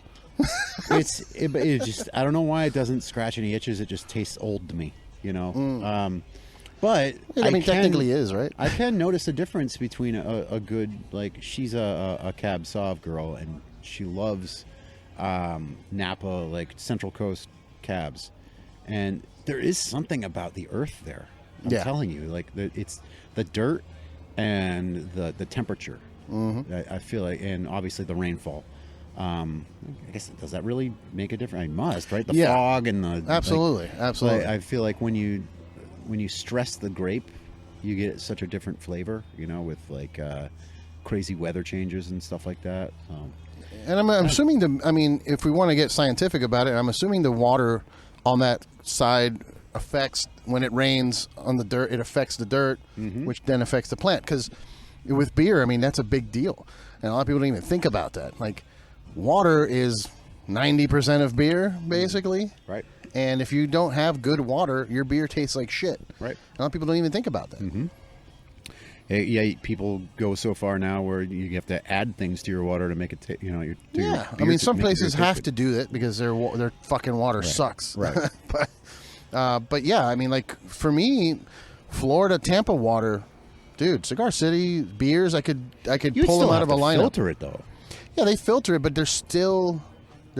It just, I don't know why it doesn't scratch any itches. It just tastes old to me, But technically is, right? I can notice a difference between a good, she's a Cab Sauv girl, and she loves Napa, Central Coast cabs, and there is something about the earth there. I'm telling you, it's the dirt and the temperature. I feel and obviously the rainfall. I guess, does that really make a difference? I must, right? The fog and the absolutely. I feel like when you stress the grape, you get such a different flavor, with crazy weather changes and stuff like that. And I'm assuming if we want to get scientific about it, I'm assuming the water on that side affects, when it rains on the dirt, it affects the dirt, which then affects the plant. Because with beer, that's a big deal. And a lot of people don't even think about that. Water is 90% of beer, basically. Right. And if you don't have good water, your beer tastes like shit. Right. A lot of people don't even think about that. Yeah, people go so far now where you have to add things to your water to make it, your beer some places have to do that because their fucking water sucks. Right. but yeah, for me, Florida, Tampa water, dude, Cigar City beers, I could pull them out of a lineup. Filter it though. Yeah, they filter it, but there's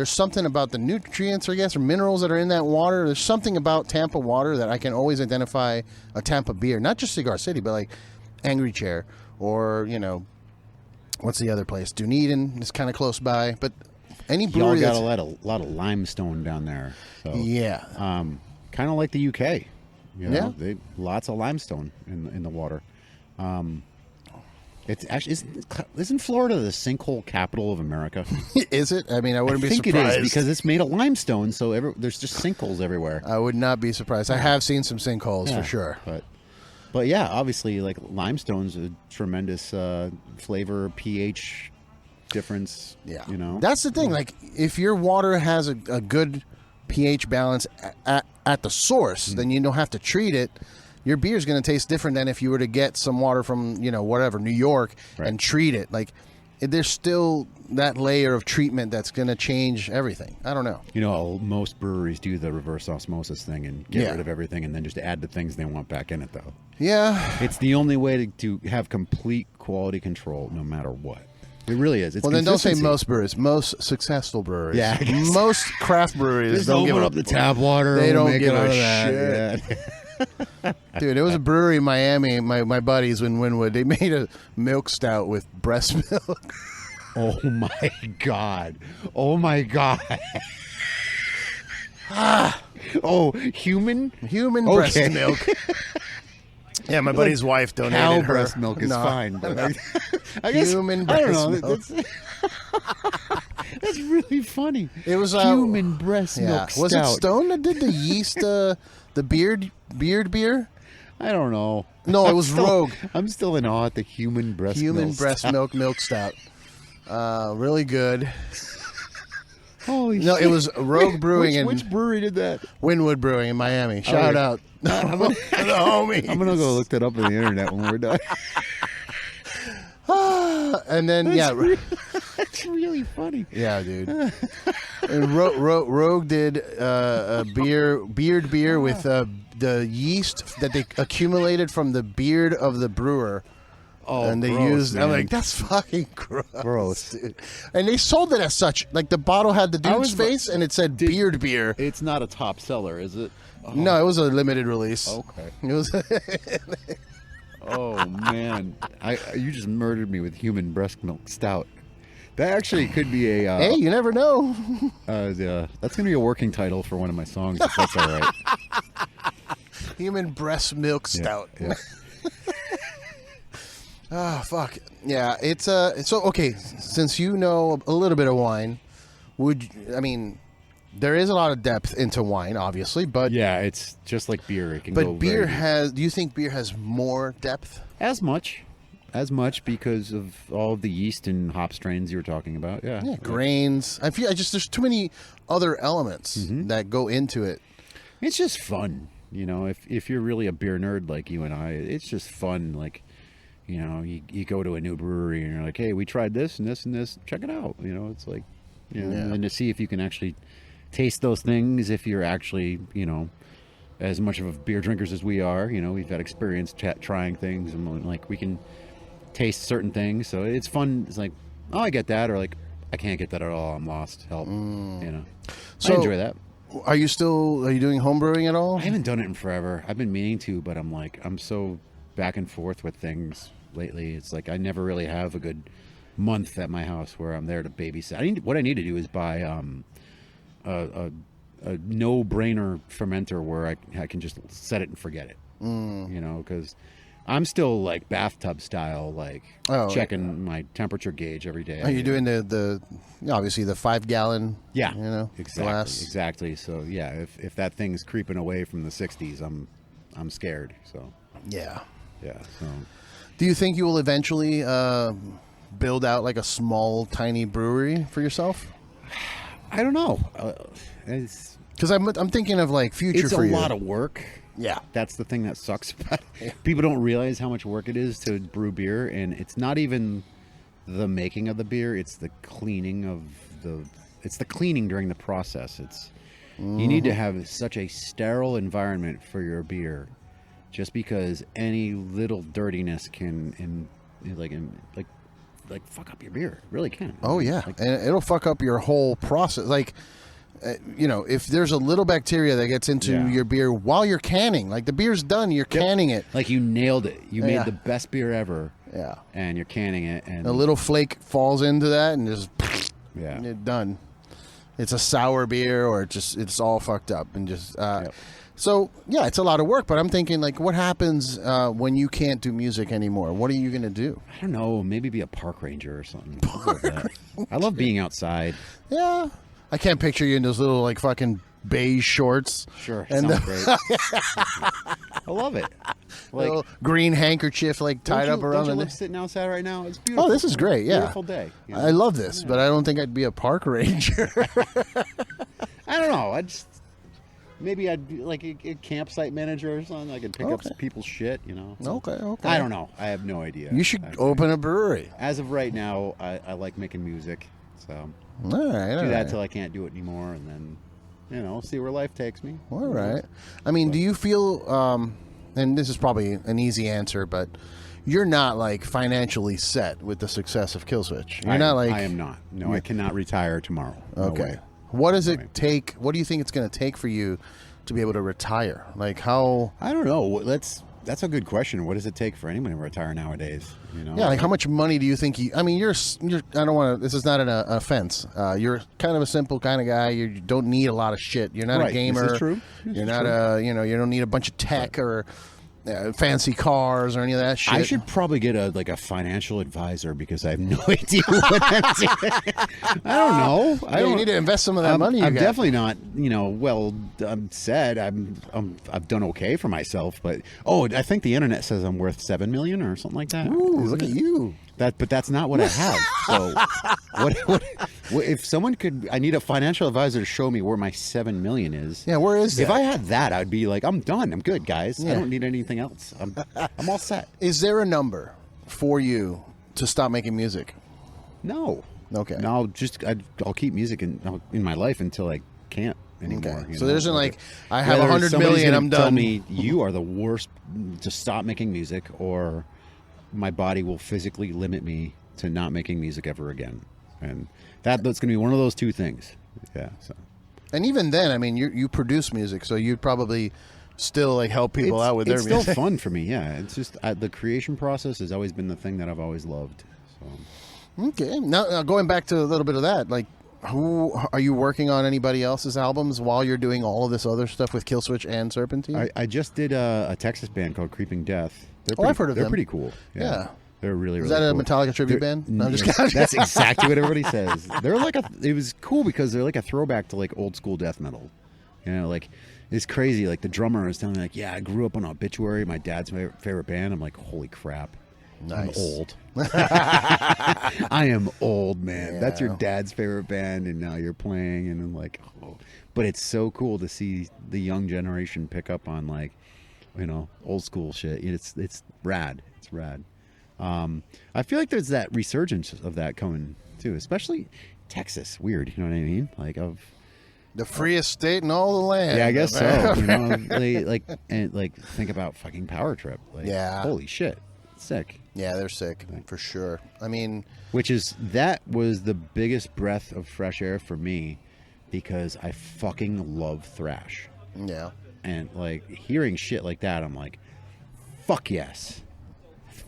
something about the nutrients, I guess, or minerals that are in that water. There's something about Tampa water that I can always identify a Tampa beer, not just Cigar City, but Angry Chair, or what's the other place? Dunedin is kind of close by, but any brewery y'all got a lot of limestone down there. So, yeah, kind of like the UK. Lots of limestone in the water. It's actually isn't Florida the sinkhole capital of America? Is it? I wouldn't be surprised. I think it is because it's made of limestone, so there's just sinkholes everywhere. I would not be surprised. I have seen some sinkholes for sure. But But yeah, obviously, like limestone's a tremendous flavor, pH difference. Yeah, you know, that's the thing. Like, if your water has a good pH balance at the source, then you don't have to treat it. Your beer is going to taste different than if you were to get some water from whatever New York and treat it. Like, there's still that layer of treatment that's going to change everything. I don't know. You know, most breweries do the reverse osmosis thing and get rid of everything and then just add the things they want back in it, though. Yeah. It's the only way to have complete quality control no matter what. It really is. It's well, then don't say most breweries. Most successful breweries. Yeah. Most craft breweries just don't give up the tap water. They don't give a shit. Yeah. Dude, it was a brewery in Miami. My buddies in Wynwood. They made a milk stout with breast milk. Oh my god! Oh my god! Oh, human breast milk. Yeah, my buddy's wife donated cow her. breast milk is fine, but I guess human I breast don't know. milk. That's really funny. It was human breast milk stout. Was it Stone that did the yeast, the beard beer? I don't know. No, it was Rogue. I'm still in awe at the human breast milk stout. Really good. Holy no, shit. It was Rogue Brewing. Which brewery did that? Wynwood Brewing in Miami. Shout out. I'm gonna, the homies. I'm gonna go look that up on the internet when we're done. And then it's really funny. Yeah, dude. And Rogue did a beard beer with the yeast that they accumulated from the beard of the brewer. Oh, and they gross, used. man. I'm like, that's fucking gross. Gross. Dude. And they sold it as such. Like, the bottle had the dude's face, and it said beard beer. It's not a top seller, is it? Oh. No, it was a limited release. Okay. It was. Oh man, you just murdered me with human breast milk stout. That actually could be a. Hey, you never know. That's gonna be a working title for one of my songs. If that's all right. Human breast milk stout. Yeah. Oh fuck. Yeah, it's so okay. Since you know a little bit of wine, there is a lot of depth into wine, obviously, but yeah, it's just like beer. It can go. But beer has. Do you think beer has more depth? As much because of all of the yeast and hop strains you were talking about. Yeah. Yeah, grains. I feel there's too many other elements that go into it. It's just fun, you know. If you're really a beer nerd like you and I, it's just fun. Like, you know, you go to a new brewery and you're like, hey, we tried this and this and this. Check it out. You know, it's like, you know, and to see if you can actually taste those things, if you're actually, you know, as much of a beer drinkers as we are, you know, we've had experience trying things, and like we can taste certain things, so it's fun. It's like, oh, I get that, or like, I can't get that at all, I'm lost, help. You know, so I enjoy that. Are you doing home brewing at all? I haven't done it in forever. I've been meaning to, but I'm so back and forth with things lately. It's like I never really have a good month at my house where I'm there to babysit. What I need to do is buy a no-brainer fermenter where I can just set it and forget it. You know, because I'm still like bathtub style, like checking my temperature gauge every day. Are you doing the obviously the 5-gallon? Yeah, you know, glass. Exactly. So yeah, if that thing's creeping away from the 60s, I'm scared. So yeah. So, do you think you will eventually build out like a small, tiny brewery for yourself? I don't know. Because I'm thinking of like future for you. It's a lot of work. Yeah. That's the thing that sucks about it. People don't realize how much work it is to brew beer, and it's not even the making of the beer, it's the cleaning during the process. You need to have such a sterile environment for your beer, just because any little dirtiness can fuck up your beer. It really can. Oh yeah. And it'll fuck up your whole process. Like, you know, if there's a little bacteria that gets into your beer while you're canning, like the beer's done, you're canning it. Like you nailed it. You made the best beer ever. Yeah. And you're canning it, and a little flake falls into that and just you're done. It's a sour beer, or it's all fucked up and just So yeah, it's a lot of work. But I'm thinking, like, what happens when you can't do music anymore? What are you gonna do? I don't know. Maybe be a park ranger or something. I love being outside. Yeah. I can't picture you in those little like fucking beige shorts. Sure, sounds great. love it. Little green handkerchief tied up around the the neck. neck. Sitting outside right now. It's beautiful. Oh, this is great. Yeah. Beautiful day. You know? I love this, but I don't think I'd be a park ranger. I don't know. Maybe I'd be like a campsite manager or something. I could pick up some people's shit, you know. Okay. I don't know. I have no idea. You should open a brewery. As of right now, I like making music, so All right. do that till I can't do it anymore, and then see where life takes me. All right. I mean, do you feel? And this is probably an easy answer, but you're not financially set with the success of Killswitch. You're not I am not. No, I cannot retire tomorrow. No Okay. way. What does it take? What do you think it's going to take for you to be able to retire? How? I don't know. That's a good question. What does it take for anyone to retire nowadays? Yeah, how much money do you think you? I mean, you're. I don't want to. This is not an offense. You're kind of a simple kind of guy. You don't need a lot of shit. You're not a gamer. This is true. You're not a. You don't need a bunch of tech or fancy cars or any of that shit. I should probably get a financial advisor because I have no idea what I'm doing. I don't know. You need to invest some of that money. I'm definitely not. I'm set. I've done okay for myself, but I think the internet says I'm worth $7 million or something like that. Ooh, look at you. But that's not what I have. So, what if someone could? I need a financial advisor to show me where my $7 million is. Yeah, where is that? If I had that, I'd be like, I'm done. I'm good, guys. Yeah. I don't need anything else. I'm all set. Is there a number for you to stop making music? No. Okay. No, I'll keep music in my life until I can't anymore. Okay. So there isn't I have Whether 100 million. I'm done. Tell me you are the worst to stop making music, or my body will physically limit me to not making music ever again, and that's going to be one of those two things. Yeah. So. And even then, I mean, you produce music, so you'd probably still help people out with their music. It's still fun for me. Yeah. It's just the creation process has always been the thing that I've always loved. So. Okay. Now going back to a little bit of that, who are you working on anybody else's albums while you're doing all of this other stuff with Killswitch and Serpentine? I just did a Texas band called Creeping Death. I've heard of them. They're pretty cool. Yeah. They're really, really Is that cool. a Metallica tribute band? No, I'm just kidding. That's exactly what everybody says. They're it was cool because they're a throwback to old school death metal. It's crazy. The drummer was telling me yeah, I grew up on Obituary, my dad's favorite band. I'm like, holy crap. Nice. I'm old. I am old, man. Yeah. That's your dad's favorite band, and now you're playing, and I'm like, oh. But it's so cool to see the young generation pick up on old school shit. It's rad. It's rad. I feel like there's that resurgence of that coming too, especially Texas. Weird, you know what I mean? Of the freest state in all the land. yeah, I guess so. Think about fucking Power Trip. Yeah. Holy shit, sick. Yeah, they're sick for sure. I mean, that was the biggest breath of fresh air for me because I fucking love thrash. Yeah. And hearing shit like that, I'm like, fuck yes.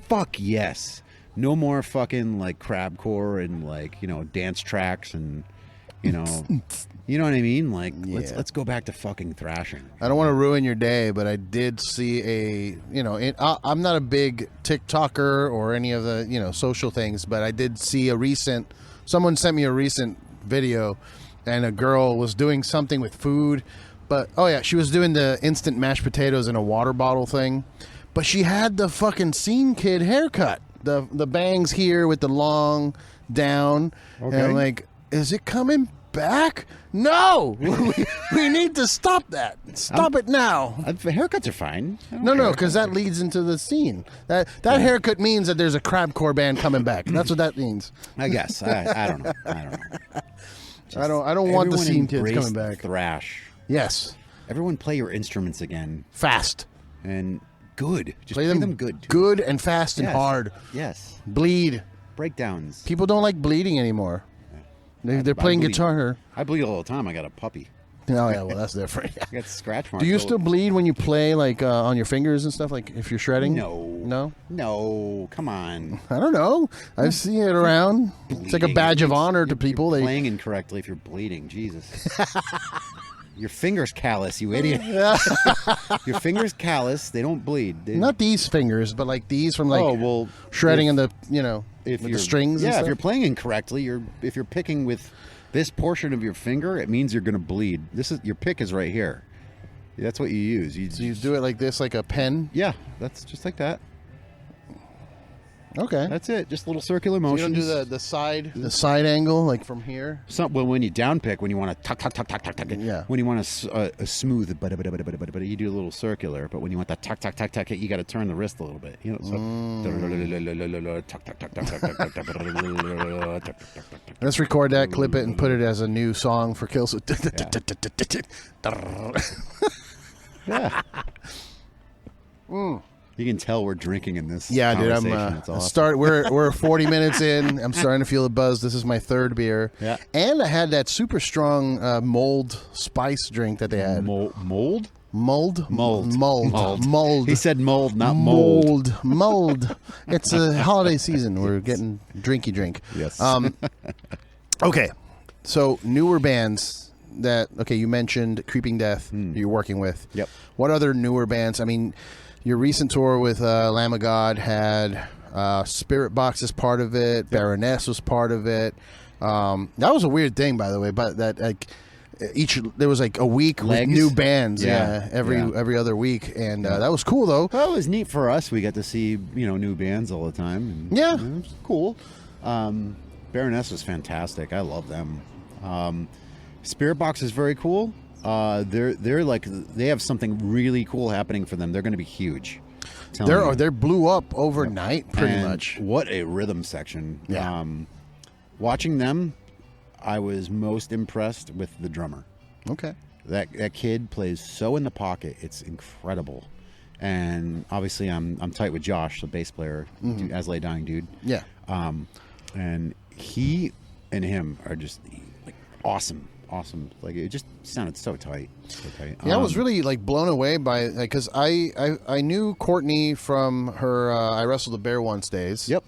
Fuck yes. No more fucking crabcore and dance tracks and you know what I mean? Let's go back to fucking thrashing. I don't want to ruin your day, but I did see I'm not a big TikToker or any of the social things, but I did see someone sent me a recent video, and a girl was doing something with food. But, she was doing the instant mashed potatoes in a water bottle thing. But she had the fucking Scene Kid haircut. The bangs here with the long down. Okay. And I'm like, is it coming back? No! we need to stop that. Stop it now. Haircuts are fine. No, because that leads into the scene. That haircut means that there's a crabcore band coming back. That's what that means. I guess. I don't know. I don't want the Scene Kids embrace coming back. Thrash. Yes. Everyone play your instruments again. Fast. And good. Just play them good. Too. Good and fast and hard. Yes. Bleed. Breakdowns. People don't like bleeding anymore. They're playing guitar. I bleed all the time. I got a puppy. Oh, yeah, well, that's different. I got scratch marks. Do you still bleed when you play, on your fingers and stuff, if you're shredding? No. No? No. Come on. I don't know. I've seen it around. Bleeding. It's like a badge of honor to people. You're playing incorrectly if you're bleeding. Jesus. Your fingers callous, you idiot. Your fingers callous. They don't bleed. Not these fingers, but these from shredding in the with the strings. Yeah, and stuff. if you're playing incorrectly, if you're picking with this portion of your finger, it means you're going to bleed. Your pick is right here. That's what you use. So you do it like this, like a pen? Yeah, that's just like that. Okay. That's it. Just little circular So you motions. don't do the side angle, like from here? Well, when you down pick, when you want to tuck, Yeah. when you want a smooth, but you do a little circular. But when you want that tuck, you got to turn the wrist a little bit. You know, so tuck. Let's record that, clip it, and put it as a new song for Killswitch. Yeah. You can tell we're drinking in this. Yeah, dude. It's awesome. We're 40 minutes in. I'm starting to feel a buzz. This is my third beer. Yeah. And I had that super strong mold spice drink that they had. Mold? Mold. Mold. He said mold, not mold. Mold. It's a holiday season. We're getting drinky drink. Yes. Okay. So newer bands you mentioned Creeping Death you're working with. Yep. What other newer bands? I mean, your recent tour with Lamb of God had Spirit Box as part of it. Yep. Baroness was part of it. That was a weird thing, by the way, but that like there was like a week with new bands, every other week, and that was cool though. Well, it was neat for us. We got to see new bands all the time. And, yeah, it was cool. Baroness was fantastic. I love them. Spirit Box is very cool. They're like they have something really cool happening for them. They're going to be huge. They blew up overnight, pretty much. What a rhythm section! Yeah. Watching them, I was most impressed with the drummer. Okay. That kid plays so in the pocket. It's incredible. And obviously, I'm tight with Josh, the bass player, As Lay Dying dude. Yeah. And he and him are just like awesome. Like it just sounded so tight. Yeah, I was really like blown away by because I knew Courtney from her I Wrestled a Bear Once days. Yep.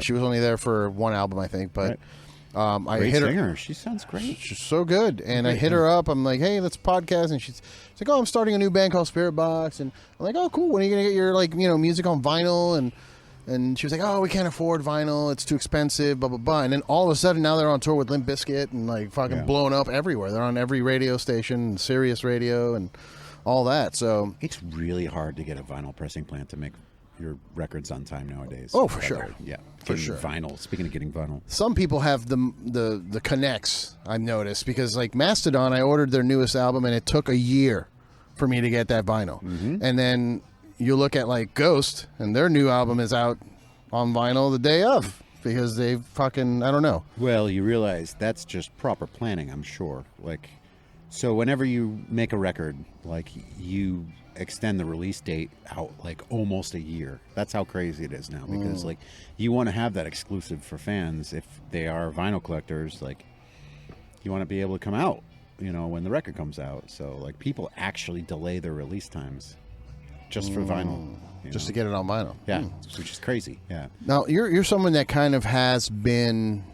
She was only there for one album, I think, but right. I Great hit singer. her. She sounds great. She's so good, and I hit her up. I'm like, hey, let's podcast, and she's like, oh, I'm starting a new band called Spirit Box, and I'm like, oh, cool. When are you gonna get your music on vinyl? And she was like, oh, we can't afford vinyl. It's too expensive, blah, blah, blah. And then all of a sudden, now they're on tour with Limp Bizkit and, like, fucking blowing up everywhere. They're on every radio station, Sirius Radio, and all that. So it's really hard to get a vinyl pressing plant to make your records on time nowadays. Oh, for sure. Yeah. For sure. Vinyl. Speaking of getting vinyl. Some people have the connects, I've noticed, because, like, Mastodon, I ordered their newest album, and it took a year for me to get that vinyl. Mm-hmm. And then you look at like Ghost, and their new album is out on vinyl the day of because they fucking, I don't know. Well, you realize that's just proper planning, I'm sure. Like, so whenever you make a record, like you extend the release date out like almost a year. That's how crazy it is now because like you want to have that exclusive for fans if they are vinyl collectors. Like you want to be able to come out, when the record comes out. So like people actually delay their release times. Just for vinyl. Just to get it on vinyl. Yeah, which is crazy. Yeah. Now, you're someone that kind of has been...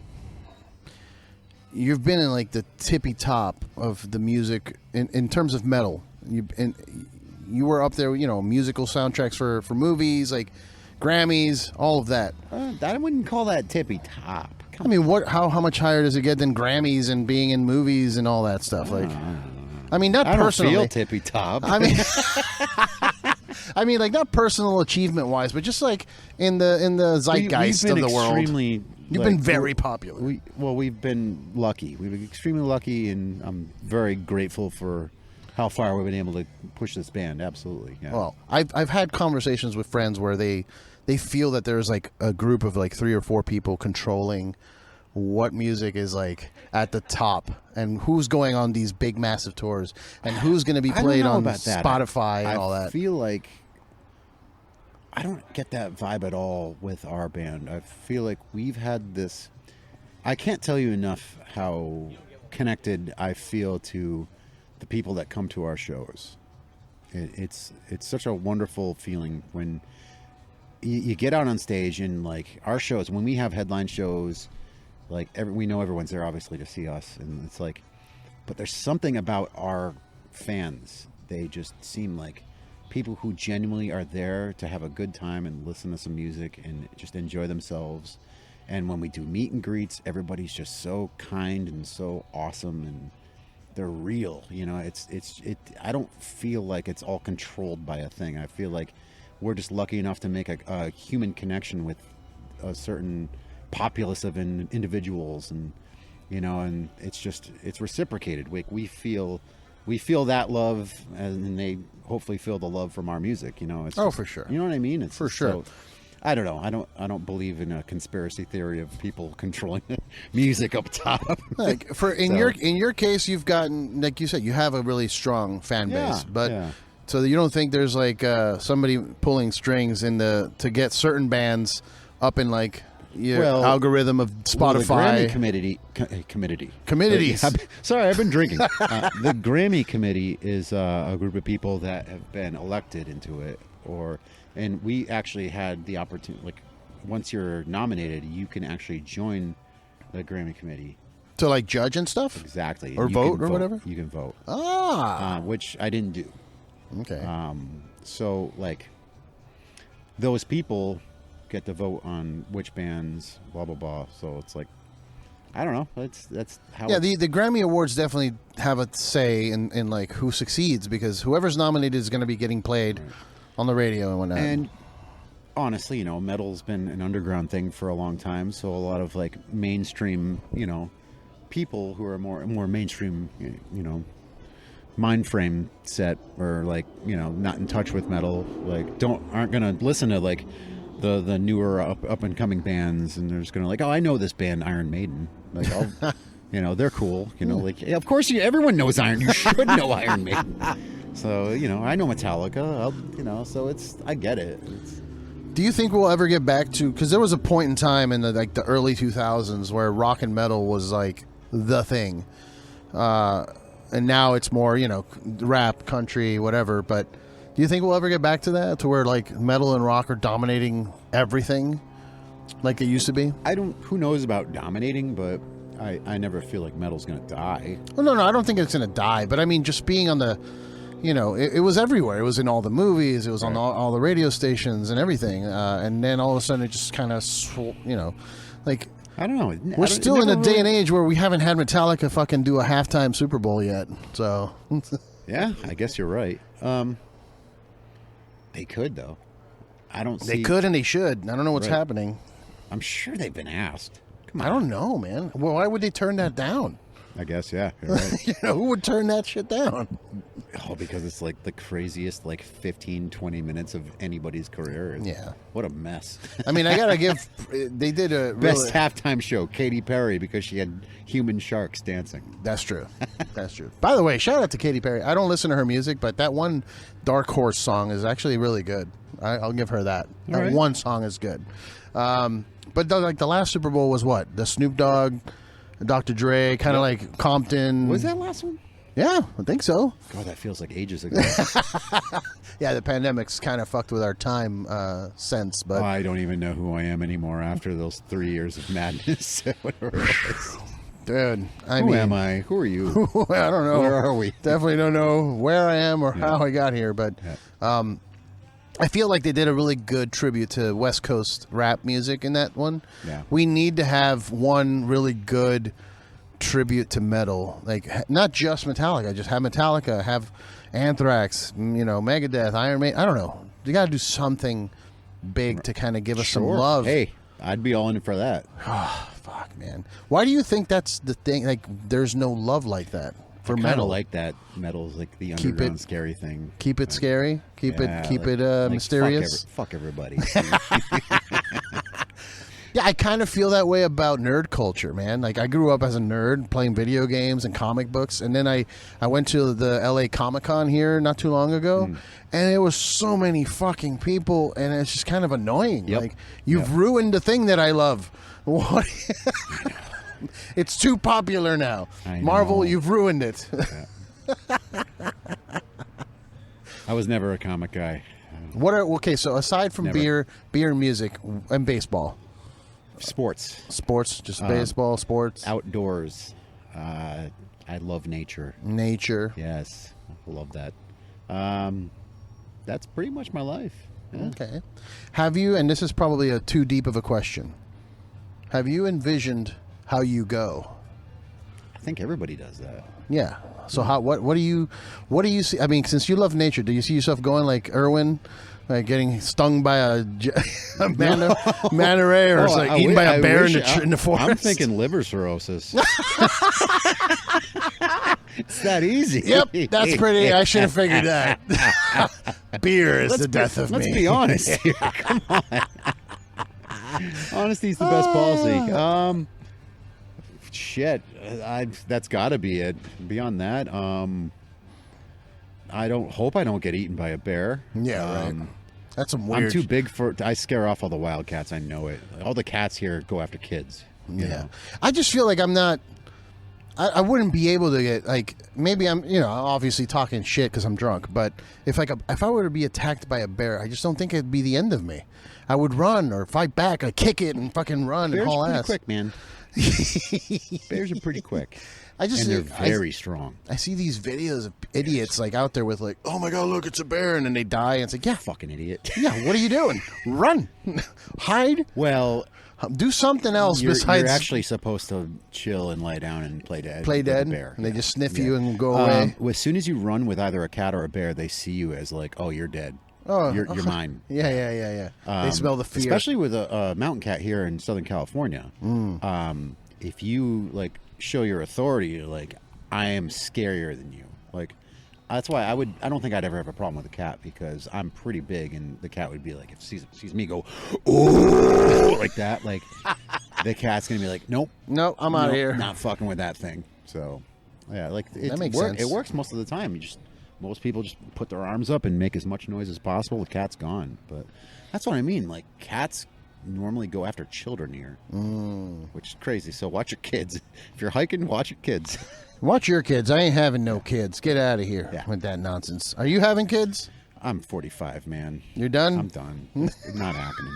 You've been in, like, the tippy top of the music in terms of metal. You were up there, musical soundtracks for movies, like Grammys, all of that. I wouldn't call that tippy top. I mean, how much higher does it get than Grammys and being in movies and all that stuff? Like, I mean, not personally. I don't feel tippy top. I mean... I mean, like not personal achievement wise, but just like in the zeitgeist of the world. You've been very popular. We've been lucky. We've been extremely lucky, and I'm very grateful for how far we've been able to push this band. Absolutely. Yeah. Well, I've had conversations with friends where they feel that there's like a group of like 3 or 4 people controlling what music is like at the top and who's going on these big massive tours and who's going to be played on Spotify and all that. I feel like I don't get that vibe at all with our band. I feel like we've had this... I can't tell you enough how connected I feel to the people that come to our shows. It's such a wonderful feeling when you get out on stage and like our shows, when we have headline shows, like we know everyone's there obviously to see us, and it's like, but there's something about our fans. They just seem like people who genuinely are there to have a good time and listen to some music and just enjoy themselves. And when we do meet and greets, everybody's just so kind and so awesome, and they're real. You know, I don't feel like it's all controlled by a thing. I feel like we're just lucky enough to make a human connection with a certain populace of individuals, and you know, and it's reciprocated. We feel that love, and they hopefully feel the love from our music. You know, it's for sure. You know what I mean? It's for sure. So, I don't know. I don't believe in a conspiracy theory of people controlling music up top. Like in your case, you've gotten, like you said, you have a really strong fan base, but so you don't think there's like somebody pulling strings to get certain bands up in like your algorithm of Spotify. Well, the Grammy committees. Sorry, I've been drinking. The Grammy committee is a group of people that have been elected into it, and we actually had the opportunity, like, once you're nominated, you can actually join the Grammy committee. To, like, judge and stuff? Exactly. Or vote or whatever? You can vote. Which I didn't do. Okay. So, like, those people get to vote on which bands, blah, blah, blah. So it's like, I don't know. That's how. Yeah, the Grammy Awards definitely have a say in like, who succeeds, because whoever's nominated is going to be getting played on the radio and whatnot. And honestly, you know, metal's been an underground thing for a long time, so a lot of like mainstream, you know, people who are more mainstream, you know, mind frame set, or like, you know, not in touch with metal, like aren't gonna listen to like the newer up and coming bands, and they're just gonna like, oh, I know this band Iron Maiden, like, you know, they're cool, you know, like, of course everyone knows Iron. You should know Iron Maiden. So, you know, I know Metallica, you know, so I get it. Do you think we'll ever get back to, because there was a point in time in the early 2000s where rock and metal was like the thing, and now it's more, you know, rap, country, whatever, but do you think we'll ever get back to that, to where like metal and rock are dominating everything like it used to be? Who knows about dominating, but I never feel like metal's gonna die. Well, no, I don't think it's gonna die, but I mean, just being on the, you know, it was everywhere. It was in all the movies. It was on all the radio stations and everything. And then all of a sudden it just kind of, you know, like, I don't know. We're still in a day and age where we haven't had Metallica fucking do a halftime Super Bowl yet. So. Yeah, I guess you're right. They could, though. They could and they should. I don't know what's happening. I'm sure they've been asked. Come on. I don't know, man. Well, why would they turn that down? I guess, yeah. You're right. You know, who would turn that shit down? Oh, because it's like the craziest, like 15, 20 minutes of anybody's career. Yeah. What a mess. I mean, I got to give, they did a best halftime show, Katy Perry, because she had human sharks dancing. That's true. That's true. By the way, shout out to Katy Perry. I don't listen to her music, but that one Dark Horse song is actually really good. I'll give her that. That one song is good. But the last Super Bowl was what? The Snoop Dogg, Dr. Dre, kind of like Compton. Was that last one? Yeah, I think so. God, that feels like ages ago. Yeah, the pandemic's kind of fucked with our time sense. But I don't even know who I am anymore after those 3 years of madness. Whatever it was. Dude, who am I? Who are you? I don't know. Where are we? Definitely don't know where I am or how I got here. But I feel like they did a really good tribute to West Coast rap music in that one. Yeah. We need to have one really good tribute to metal, like not just Metallica. Just have Metallica, have Anthrax, you know, Megadeth, Iron Maiden. I don't know. You got to do something big to kind of give us some love. Hey, I'd be all in for that. Oh, fuck, man. Why do you think that's the thing? Like, there's no love like that for metal. I kind of like that. Metal's like the underground scary thing. Keep it scary. Keep it mysterious. Fuck everybody. Yeah, I kind of feel that way about nerd culture, man. Like, I grew up as a nerd playing video games and comic books, and then I went to the LA Comic-Con here not too long ago, and there was so many fucking people, and it's just kind of annoying. Yep. Like, you've ruined the thing that I love. What? It's too popular now. Marvel, you've ruined it. I was never a comic guy. So aside from beer and music, and baseball. Sports, just baseball, sports, outdoors. I love nature. Yes, I love that. That's pretty much my life. Yeah. Okay. Have you, and this is probably too deep of a question, have you envisioned how you go? I think everybody does that. Yeah. So what do you see? I mean, since you love nature, do you see yourself going like Irwin, like getting stung by a manta ray, or eaten by a bear in the forest? I'm thinking liver cirrhosis. It's that easy. Yep, that's pretty. I should have figured that. Beer is the death of me. Let's be honest here. Come on. Honesty's the best policy. Shit, that's got to be it. Beyond that, I don't get eaten by a bear. Yeah, right. That's some weird. I'm too big for. I scare off all the wild cats. I know it. All the cats here go after kids. You know? I just feel like I'm not. I wouldn't be able to get, like, maybe I'm, obviously talking shit because I'm drunk, but if I were to be attacked by a bear, I just don't think it'd be the end of me. I would run or fight back, I'd kick it and fucking run and haul ass. Bears are pretty quick, man. Bears are pretty quick. And they're very strong. I see these videos of idiots like out there with like, oh my God, look, it's a bear, and then they die, and it's like, yeah, fucking idiot. Yeah, what are you doing? Run, hide. Well, do something else besides. You're actually supposed to chill and lie down and play dead. Play dead, bear. And they just sniff you and go away. As soon as you run with either a cat or a bear, they see you as like, oh, you're dead. Oh, you're mine. Yeah. They smell the fear. Especially with a mountain cat here in Southern California. If you like show your authority, you're like, I am scarier than you. Like, that's why I don't think I'd ever have a problem with a cat, because I'm pretty big, and the cat would be like, if sees me go, oh, like that, like the cat's gonna be like, nope, I'm out of here, not fucking with that thing. So yeah, like that makes sense. It works most of the time. Most people just put their arms up and make as much noise as possible. The cat's gone. But that's what I mean. Like, cats normally go after children here, which is crazy. So watch your kids. If you're hiking, watch your kids. Watch your kids. I ain't having no kids. Get out of here with that nonsense. Are you having kids? I'm 45, man. You're done? I'm done. It's not happening.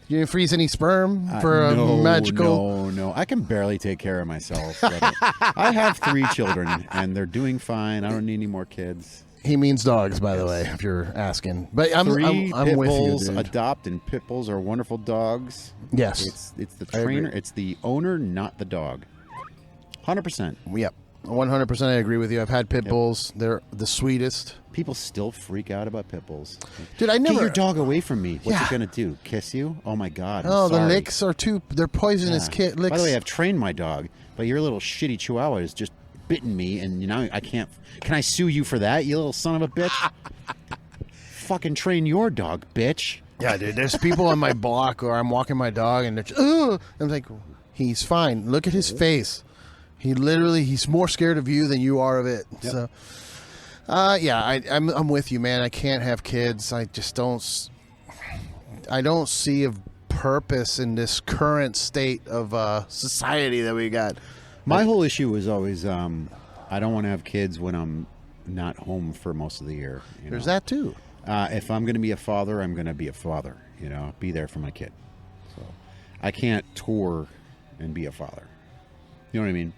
You didn't freeze any sperm for a magical... No. I can barely take care of myself. I have 3 children, and they're doing fine. I don't need any more kids. He means dogs, by the way, if you're asking. But I'm with you, dude. Adopt, and pit bulls are wonderful dogs. Yes. It's the trainer. It's the owner, not the dog. 100%. Yep. 100% I agree with you. I've had pit bulls. They're the sweetest. People still freak out about pit bulls. Dude, I never... Get your dog away from me. What's he going to do? Kiss you? Oh, my God. The licks are they're poisonous licks. By the way, I've trained my dog, but your little shitty chihuahua has just bitten me, and now I can't... Can I sue you for that, you little son of a bitch? Fucking train your dog, bitch. Yeah, dude. There's people on my block, or I'm walking my dog, and they're just... I'm like, he's fine. Look at his face. He's more scared of you than you are of it. Yep. So, I'm with you, man. I can't have kids. I just don't. I don't see a purpose in this current state of society that we got. My whole issue was always, I don't want to have kids when I'm not home for most of the year. There's that too. If I'm going to be a father, I'm going to be a father. Be there for my kid. So I can't tour and be a father. You know what I mean?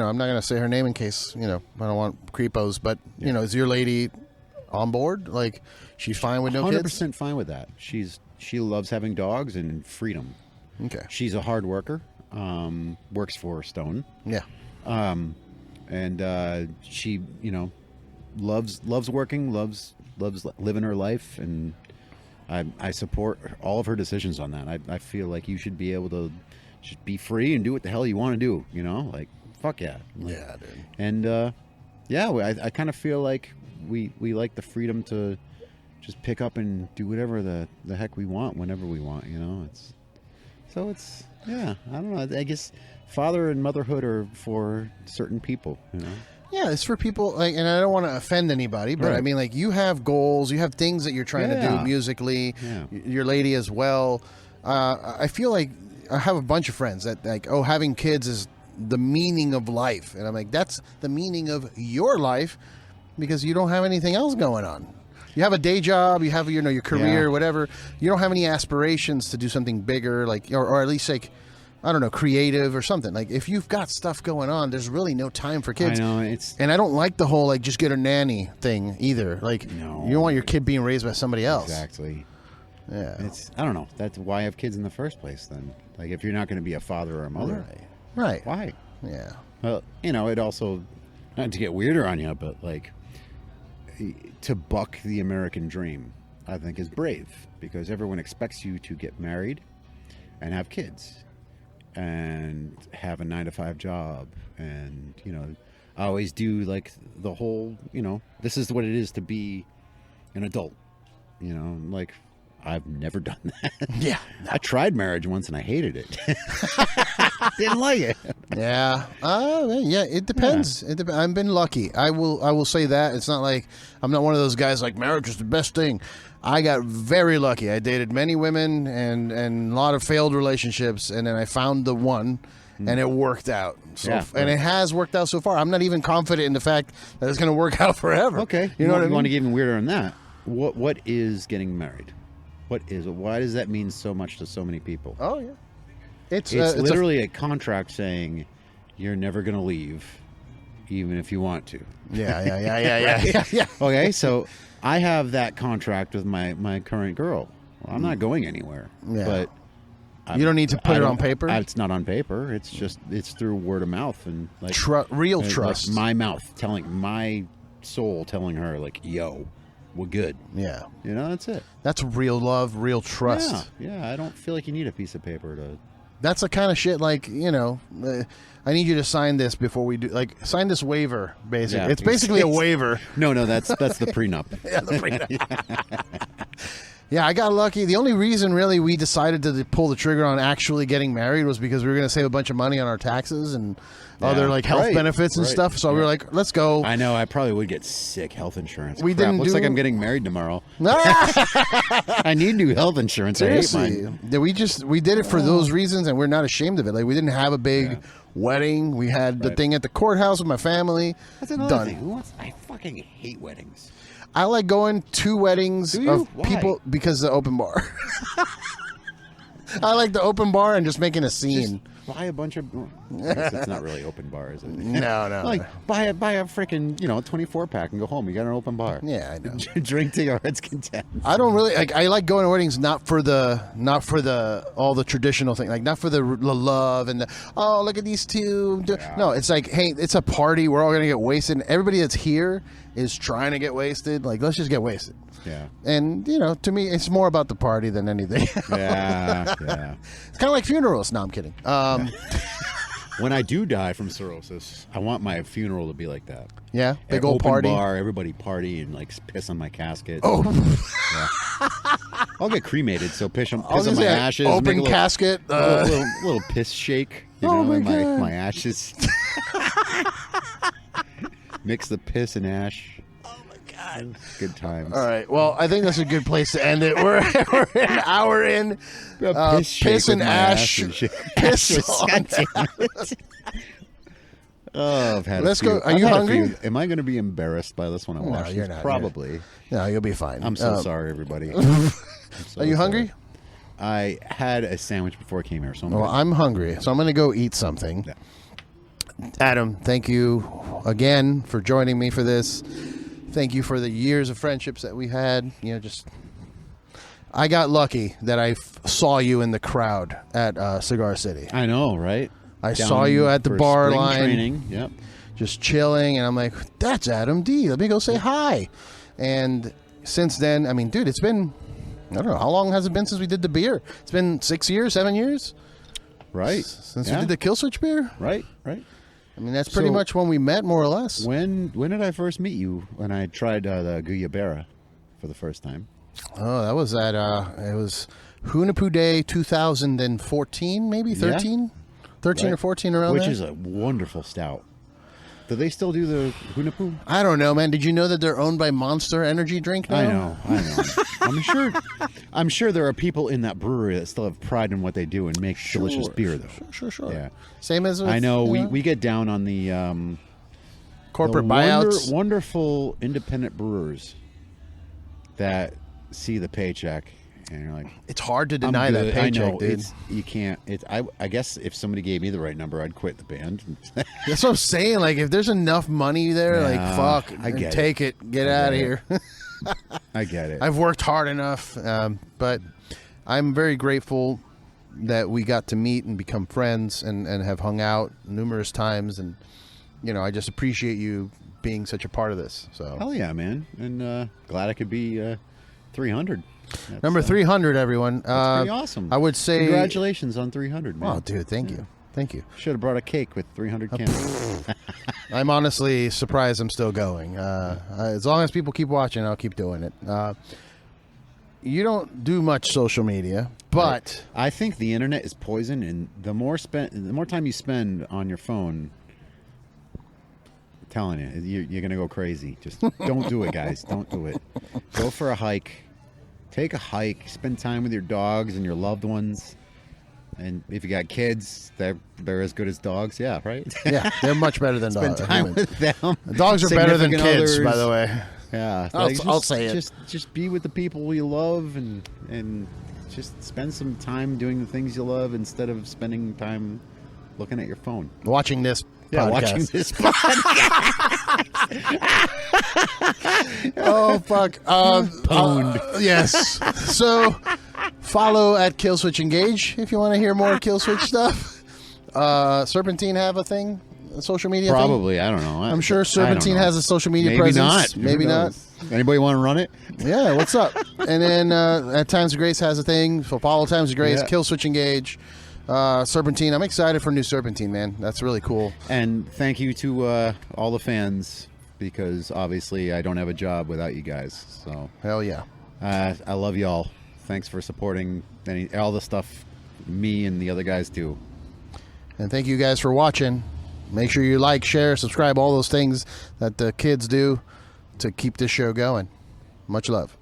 I'm not going to say her name in case, I don't want creepos, but, is your lady on board? Like, she's fine with no kids? 100% fine with that. She loves having dogs and freedom. Okay. She's a hard worker, works for Stone. Yeah. And she, loves working, loves living her life, and I support all of her decisions on that. I feel like you should be able to just be free and do what the hell you want to do, like, fuck yeah. Yeah, dude. And, I kind of feel like we like the freedom to just pick up and do whatever the heck we want whenever we want, I don't know. I guess father and motherhood are for certain people, Yeah, it's for people, and I don't want to offend anybody, but right. I mean, like, you have goals, you have things that you're trying to do musically, your lady as well. I feel like I have a bunch of friends that having kids is the meaning of life, and I'm like, that's the meaning of your life, because you don't have anything else going on. You have a day job, you have your career, whatever. You don't have any aspirations to do something bigger, or at least I don't know, creative or something. Like, if you've got stuff going on, there's really no time for kids. I know, and I don't like the whole just get a nanny thing either. Like, no. You don't want your kid being raised by somebody else. Exactly. Yeah. I don't know. That's why I have kids in the first place then. Like, if you're not going to be a father or a mother. Right. Why? Yeah. Well, it also not to get weirder on you, but like to buck the American dream, I think is brave, because everyone expects you to get married and have kids and have a 9-to-5 job. And, you know, I always do like the whole, you know, this is what it is to be an adult, you know, like I've never done that. Yeah. I tried marriage once and I hated it. Didn't like it. Yeah. Yeah, it depends. Yeah. I've been lucky. I will say that. It's not like I'm not one of those guys like marriage is the best thing. I got very lucky. I dated many women and a lot of failed relationships, and then I found the one, and it worked out. So, Yeah, and it has worked out so far. I'm not even confident in the fact that it's going to work out forever. Okay. You know what I You mean? want to get even weirder than that? What is getting married? Why does that mean so much to so many people? Oh, yeah. It's literally a contract saying you're never going to leave, even if you want to. Yeah. Okay, so I have that contract with my current girl. Well, I'm not going anywhere. Yeah. But You don't need to put it on paper? It's not on paper. It's just through word of mouth and like real like trust. my mouth telling my soul telling her like, "Yo, we're good." Yeah. You know, that's it. That's real love, real trust. Yeah. I don't feel like you need a piece of paper to. That's the kind of shit, like, you know, I need you to sign this before we do, like, sign this waiver, basically. Yeah. It's basically a waiver. No, that's the prenup. Yeah, the prenup. Yeah, I got lucky. The only reason, really, we decided to pull the trigger on actually getting married was because we were going to save a bunch of money on our taxes and other, like, health benefits and stuff. So we were like, let's go. I know. I probably would get sick health insurance. We didn't Looks do- like I'm getting married tomorrow. I need new health insurance. I hate Seriously. mine. Yeah, we did it for those reasons, and we're not ashamed of it. Like, we didn't have a big wedding. We had the thing at the courthouse with my family. That's another Done. thing. I fucking hate weddings. I like going to weddings Do you? of Why? people because of the open bar. I like the open bar and just making a scene. Buy a bunch of. I guess it's not really open bar, is it? No. Like buy a freaking 24-pack and go home. You got an open bar. Yeah, I know. Drink to your heart's content. I don't really like. I like going to weddings not for the all the traditional thing, like not for the love and the look at these two. No, it's like, hey, it's a party. We're all gonna get wasted. And everybody that's here is trying to get wasted. Like, let's just get wasted. Yeah. And to me, it's more about the party than anything. Yeah. It's kind of like funerals. No, I'm kidding. When I do die from cirrhosis, I want my funeral to be like that. Yeah, big An old open party. Bar, everybody party and like piss on my casket. Oh, I'll get cremated, so piss on I was my gonna say, ashes. make Open a little, casket. little piss shake. Oh my God. my ashes. Mix the piss and ash. Oh my God. Good times. All right. Well, I think that's a good place to end it. We're an hour in. Piss and ash. Piss on. Oh, I've had Let's a few. go. Are you I've had a hungry? few. Am I going to be embarrassed by this one? I watched. you're not. Probably. No, you'll be fine. I'm so sorry, everybody. Are you hungry? I had a sandwich before I came here, so Well, I'm hungry, so I'm going to go eat something. Yeah. Adam, thank you again for joining me for this. Thank you for the years of friendships that we had. I got lucky that I saw you in the crowd at Cigar City. I know, right? I saw you at the for bar spring line. Training. Yep. Just chilling, and I'm like, that's Adam D. Let me go say hi. And since then, I mean, dude, it's been, I don't know, how long has it been since we did the beer? It's been 6 years, 7 years? Right. Since we did the Killswitch beer? Right. I mean, that's pretty So- much when we met, more or less. When did I first meet you? When I tried the Guyabera for the first time. Oh, that was at, it was Hunapoo Day 2014, maybe 13? 13 or Right. 14 around Which there? is a wonderful stout. Do they still do the Hunapoo? I don't know, man. Did you know that they're owned by Monster Energy Drink now? I know. I'm sure there are people in that brewery that still have pride in what they do and make delicious beer, though. Sure. Yeah. Same as with, I know we get down on the corporate the buyouts. wonderful independent brewers that see the paycheck and you're like, It's hard to I'm deny that good. paycheck, I know, dude. You can't. I guess if somebody gave me the right number, I'd quit the band. That's what I'm saying. Like, if there's enough money there, like, Yeah, fuck, I get take it. Get out of here. I get it. I've worked hard enough, but I'm very grateful that we got to meet and become friends and have hung out numerous times. And I just appreciate you being such a part of this. So Hell yeah, man. And glad I could be 300. That's, number 300, everyone. That's pretty awesome. I would say congratulations on 300, man. Oh, dude, thank you. Thank you. Should have brought a cake with 300 candles. I'm honestly surprised I'm still going. As long as people keep watching, I'll keep doing it. You don't do much social media, but I think the internet is poison, and the more time you spend on your phone, I'm telling you, you're gonna go crazy. Just don't do it, guys. Don't do it. Go for a hike. Take a hike. Spend time with your dogs and your loved ones. And if you got kids, they're as good as dogs. Yeah, right? Yeah, they're much better than dogs. Spend time with them. Dogs are better than kids, others. by the way. Yeah, I'll say it. Just be with the people you love, and just spend some time doing the things you love instead of spending time looking at your phone. Watching this podcast. Watching this podcast. Oh, fuck. Pwned. Yes. So, follow at Killswitch Engage if you want to hear more Killswitch stuff. Serpentine have a thing? A social media thing? Probably. I don't know. I'm sure Serpentine has a social media presence. Maybe not. Anybody want to run it? Yeah, what's up? And then at Times of Grace has a thing. So follow Times of Grace, Killswitch Engage, Serpentine. I'm excited for new Serpentine, man. That's really cool. And thank you to all the fans, because obviously I don't have a job without you guys. So Hell yeah. I love y'all. Thanks for supporting all the stuff me and the other guys do. And thank you guys for watching. Make sure you like, share, subscribe, all those things that the kids do to keep this show going. Much love.